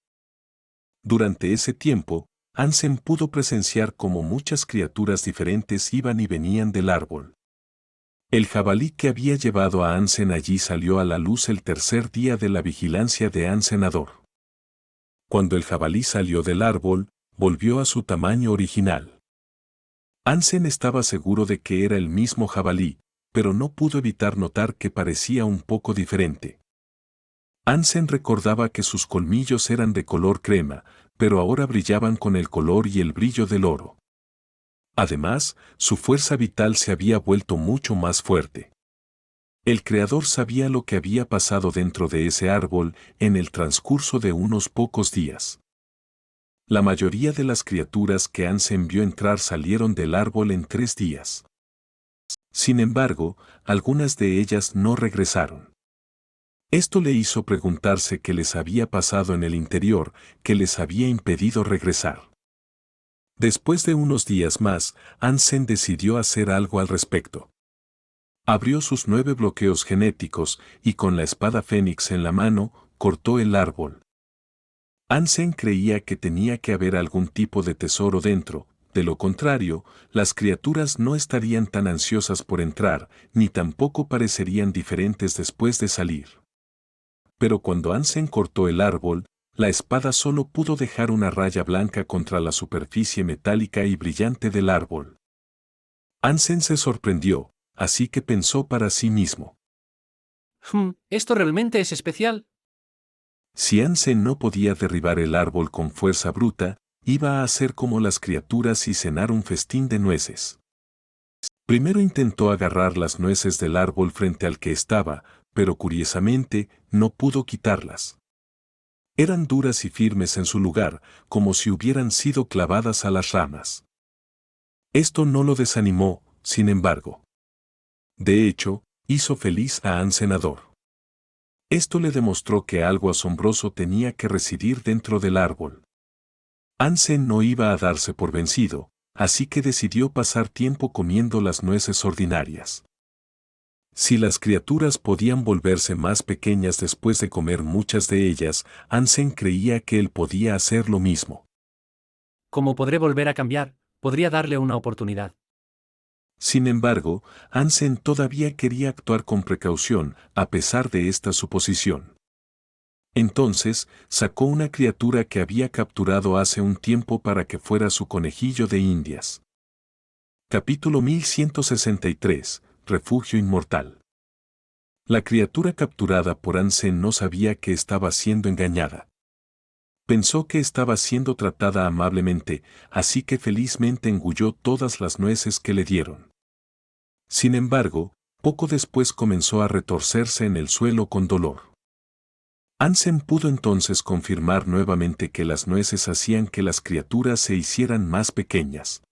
Durante ese tiempo, Hansen pudo presenciar cómo muchas criaturas diferentes iban y venían del árbol. El jabalí que había llevado a Hansen allí salió a la luz el tercer día de la vigilancia de Hansenador. Cuando el jabalí salió del árbol, volvió a su tamaño original. Hansen estaba seguro de que era el mismo jabalí, pero no pudo evitar notar que parecía un poco diferente. Hansen recordaba que sus colmillos eran de color crema, pero ahora brillaban con el color y el brillo del oro. Además, su fuerza vital se había vuelto mucho más fuerte. El creador sabía lo que había pasado dentro de ese árbol en el transcurso de unos pocos días. La mayoría de las criaturas que Hansen vio entrar salieron del árbol en 3 días. Sin embargo, algunas de ellas no regresaron. Esto le hizo preguntarse qué les había pasado en el interior, que les había impedido regresar. Después de unos días más, Hansen decidió hacer algo al respecto. Abrió sus 9 bloqueos genéticos y con la espada fénix en la mano, cortó el árbol. Hansen creía que tenía que haber algún tipo de tesoro dentro, de lo contrario, las criaturas no estarían tan ansiosas por entrar, ni tampoco parecerían diferentes después de salir. Pero cuando Hansen cortó el árbol, la espada solo pudo dejar una raya blanca contra la superficie metálica y brillante del árbol. Hansen se sorprendió, así que pensó para sí mismo. ¿Esto realmente es especial? Si Hansen no podía derribar el árbol con fuerza bruta, iba a hacer como las criaturas y cenar un festín de nueces. Primero intentó agarrar las nueces del árbol frente al que estaba, pero curiosamente, no pudo quitarlas. Eran duras y firmes en su lugar, como si hubieran sido clavadas a las ramas. Esto no lo desanimó, sin embargo. De hecho, hizo feliz a Hansenador. Esto le demostró que algo asombroso tenía que residir dentro del árbol. Hansen no iba a darse por vencido, así que decidió pasar tiempo comiendo las nueces ordinarias. Si las criaturas podían volverse más pequeñas después de comer muchas de ellas, Hansen creía que él podía hacer lo mismo. ¿Cómo podré volver a cambiar? Podría darle una oportunidad. Sin embargo, Hansen todavía quería actuar con precaución, a pesar de esta suposición. Entonces, sacó una criatura que había capturado hace un tiempo para que fuera su conejillo de Indias. Capítulo 1163, Refugio Inmortal. La criatura capturada por Hansen no sabía que estaba siendo engañada. Pensó que estaba siendo tratada amablemente, así que felizmente engulló todas las nueces que le dieron. Sin embargo, poco después comenzó a retorcerse en el suelo con dolor. Hansen pudo entonces confirmar nuevamente que las nueces hacían que las criaturas se hicieran más pequeñas.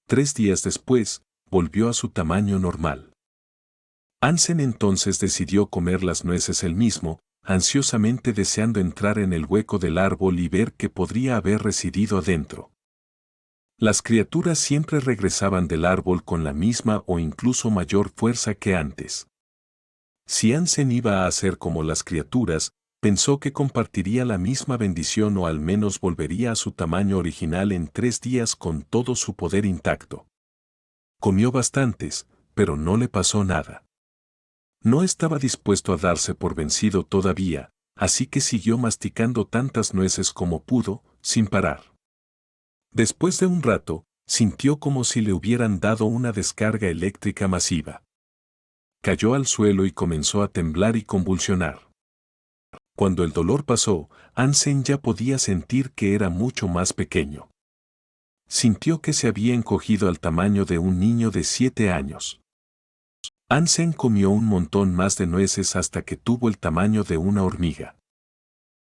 3 días después, volvió a su tamaño normal. Hansen entonces decidió comer las nueces él mismo, ansiosamente deseando entrar en el hueco del árbol y ver qué podría haber residido adentro. Las criaturas siempre regresaban del árbol con la misma o incluso mayor fuerza que antes. Si Ansem iba a hacer como las criaturas, pensó que compartiría la misma bendición o al menos volvería a su tamaño original en 3 días con todo su poder intacto. Comió bastantes, pero no le pasó nada. No estaba dispuesto a darse por vencido todavía, así que siguió masticando tantas nueces como pudo, sin parar. Después de un rato, sintió como si le hubieran dado una descarga eléctrica masiva. Cayó al suelo y comenzó a temblar y convulsionar. Cuando el dolor pasó, Ansem ya podía sentir que era mucho más pequeño. Sintió que se había encogido al tamaño de un niño de 7 años. Ansem comió un montón más de nueces hasta que tuvo el tamaño de una hormiga.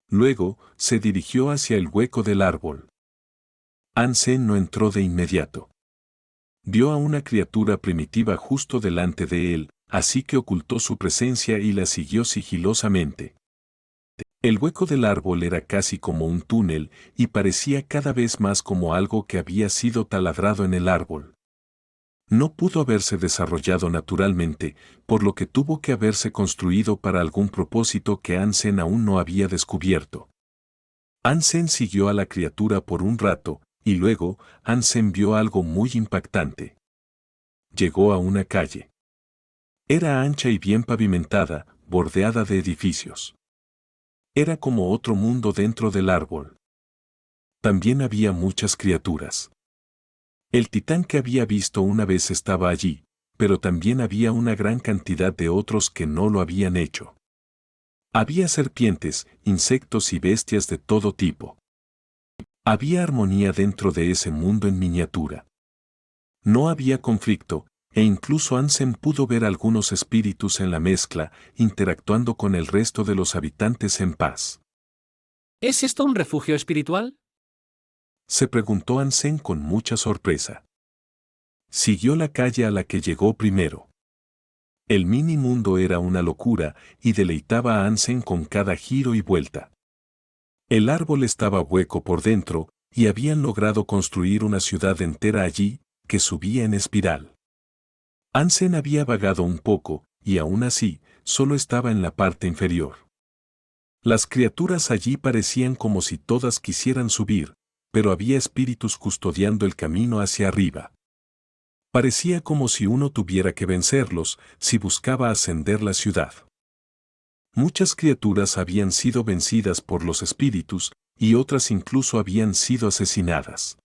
Luego, se dirigió hacia el hueco del árbol. Ansem no entró de inmediato. Vio a una criatura primitiva justo delante de él, así que ocultó su presencia y la siguió sigilosamente. El hueco del árbol era casi como un túnel y parecía cada vez más como algo que había sido taladrado en el árbol. No pudo haberse desarrollado naturalmente, por lo que tuvo que haberse construido para algún propósito que Ansem aún no había descubierto. Ansem siguió a la criatura por un rato, y luego, Ansem vio algo muy impactante. Llegó a una calle. Era ancha y bien pavimentada, bordeada de edificios. Era como otro mundo dentro del árbol. También había muchas criaturas. El titán que había visto una vez estaba allí, pero también había una gran cantidad de otros que no lo habían hecho. Había serpientes, insectos y bestias de todo tipo. Había armonía dentro de ese mundo en miniatura. No había conflicto, e incluso Ansem pudo ver algunos espíritus en la mezcla, interactuando con el resto de los habitantes en paz. ¿Es esto un refugio espiritual? Se preguntó Ansem con mucha sorpresa. Siguió la calle a la que llegó primero. El mini mundo era una locura y deleitaba a Ansem con cada giro y vuelta. El árbol estaba hueco por dentro y habían logrado construir una ciudad entera allí, que subía en espiral. Ansem había vagado un poco, y aún así, solo estaba en la parte inferior. Las criaturas allí parecían como si todas quisieran subir, pero había espíritus custodiando el camino hacia arriba. Parecía como si uno tuviera que vencerlos si buscaba ascender la ciudad. Muchas criaturas habían sido vencidas por los espíritus, y otras incluso habían sido asesinadas.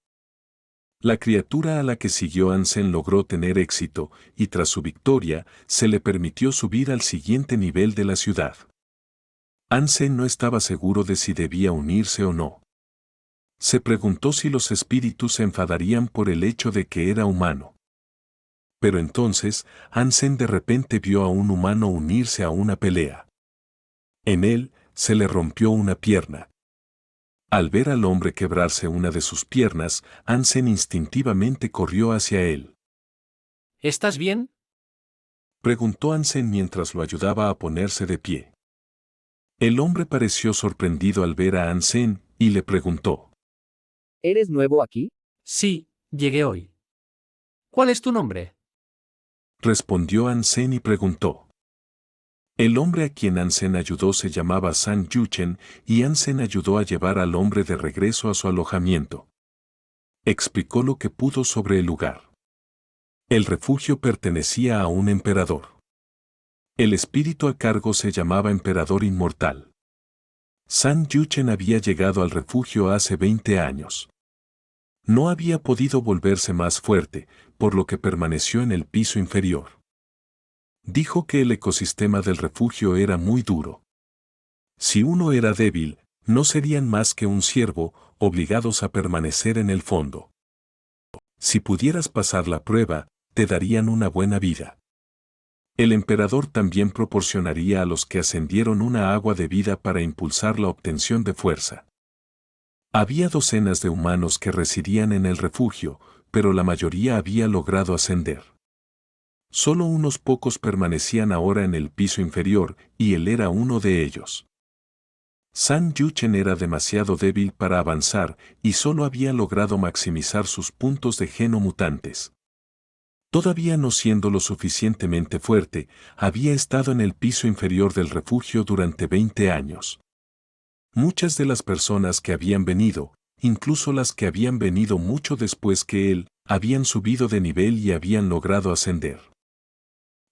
La criatura a la que siguió Ansem logró tener éxito, y tras su victoria, se le permitió subir al siguiente nivel de la ciudad. Ansem no estaba seguro de si debía unirse o no. Se preguntó si los espíritus se enfadarían por el hecho de que era humano. Pero entonces, Ansem de repente vio a un humano unirse a una pelea. En él, se le rompió una pierna. Al ver al hombre quebrarse una de sus piernas, Ansem instintivamente corrió hacia él. ¿Estás bien? Preguntó Ansem mientras lo ayudaba a ponerse de pie. El hombre pareció sorprendido al ver a Ansem y le preguntó. ¿Eres nuevo aquí? Sí, llegué hoy. ¿Cuál es tu nombre? Respondió Ansem y preguntó. El hombre a quien Ansem ayudó se llamaba Sang Yuchen y Ansem ayudó a llevar al hombre de regreso a su alojamiento. Explicó lo que pudo sobre el lugar. El refugio pertenecía a un emperador. El espíritu a cargo se llamaba Emperador Inmortal. Sang Yuchen había llegado al refugio hace 20 años. No había podido volverse más fuerte, por lo que permaneció en el piso inferior. Dijo que el ecosistema del refugio era muy duro. Si uno era débil, no serían más que un ciervo, obligados a permanecer en el fondo. Si pudieras pasar la prueba, te darían una buena vida. El emperador también proporcionaría a los que ascendieron una agua de vida para impulsar la obtención de fuerza. Había docenas de humanos que residían en el refugio, pero la mayoría había logrado ascender. Solo unos pocos permanecían ahora en el piso inferior, y él era uno de ellos. Sang Yuchen era demasiado débil para avanzar y solo había logrado maximizar sus puntos de geno mutantes. Todavía no siendo lo suficientemente fuerte, había estado en el piso inferior del refugio durante 20 años. Muchas de las personas que habían venido, incluso las que habían venido mucho después que él, habían subido de nivel y habían logrado ascender.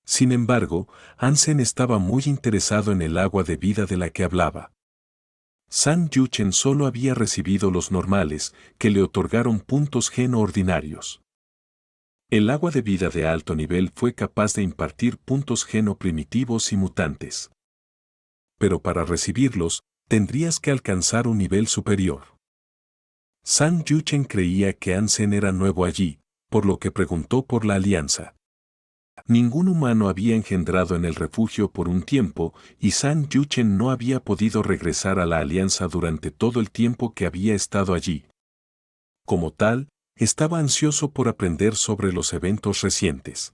Sin embargo, Hansen estaba muy interesado en el agua de vida de la que hablaba. San Yuchen solo había recibido los normales, que le otorgaron puntos geno ordinarios. El agua de vida de alto nivel fue capaz de impartir puntos geno primitivos y mutantes. Pero para recibirlos, tendrías que alcanzar un nivel superior. San Yuchen creía que Hansen era nuevo allí, por lo que preguntó por la alianza. Ningún humano había engendrado en el refugio por un tiempo, y San Yuchen no había podido regresar a la alianza durante todo el tiempo que había estado allí. Como tal, estaba ansioso por aprender sobre los eventos recientes.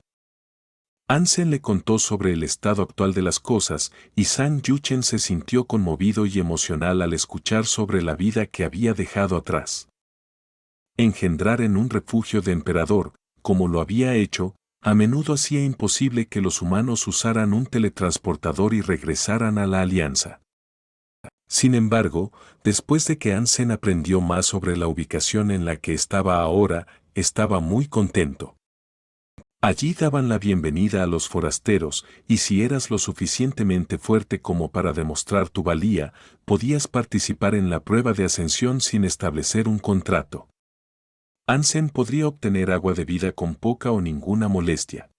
Hansen le contó sobre el estado actual de las cosas, y San Yuchen se sintió conmovido y emocional al escuchar sobre la vida que había dejado atrás. Engendrar en un refugio de emperador, como lo había hecho, a menudo hacía imposible que los humanos usaran un teletransportador y regresaran a la alianza. Sin embargo, después de que Hansen aprendió más sobre la ubicación en la que estaba ahora, estaba muy contento. Allí daban la bienvenida a los forasteros, y si eras lo suficientemente fuerte como para demostrar tu valía, podías participar en la prueba de ascensión sin establecer un contrato. Hansen podría obtener agua de vida con poca o ninguna molestia.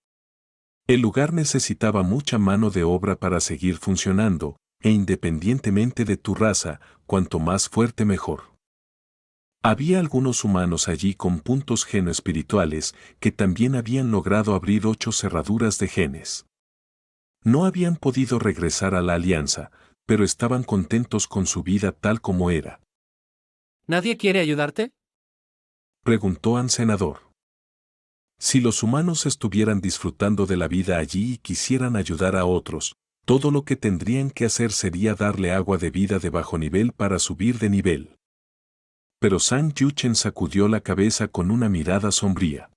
El lugar necesitaba mucha mano de obra para seguir funcionando, e independientemente de tu raza, cuanto más fuerte mejor. Había algunos humanos allí con puntos geno espirituales que también habían logrado abrir 8 cerraduras de genes. No habían podido regresar a la alianza, pero estaban contentos con su vida tal como era. ¿Nadie quiere ayudarte? Preguntó al senador. Si los humanos estuvieran disfrutando de la vida allí y quisieran ayudar a otros, todo lo que tendrían que hacer sería darle agua de vida de bajo nivel para subir de nivel. Pero San Yuchen sacudió la cabeza con una mirada sombría.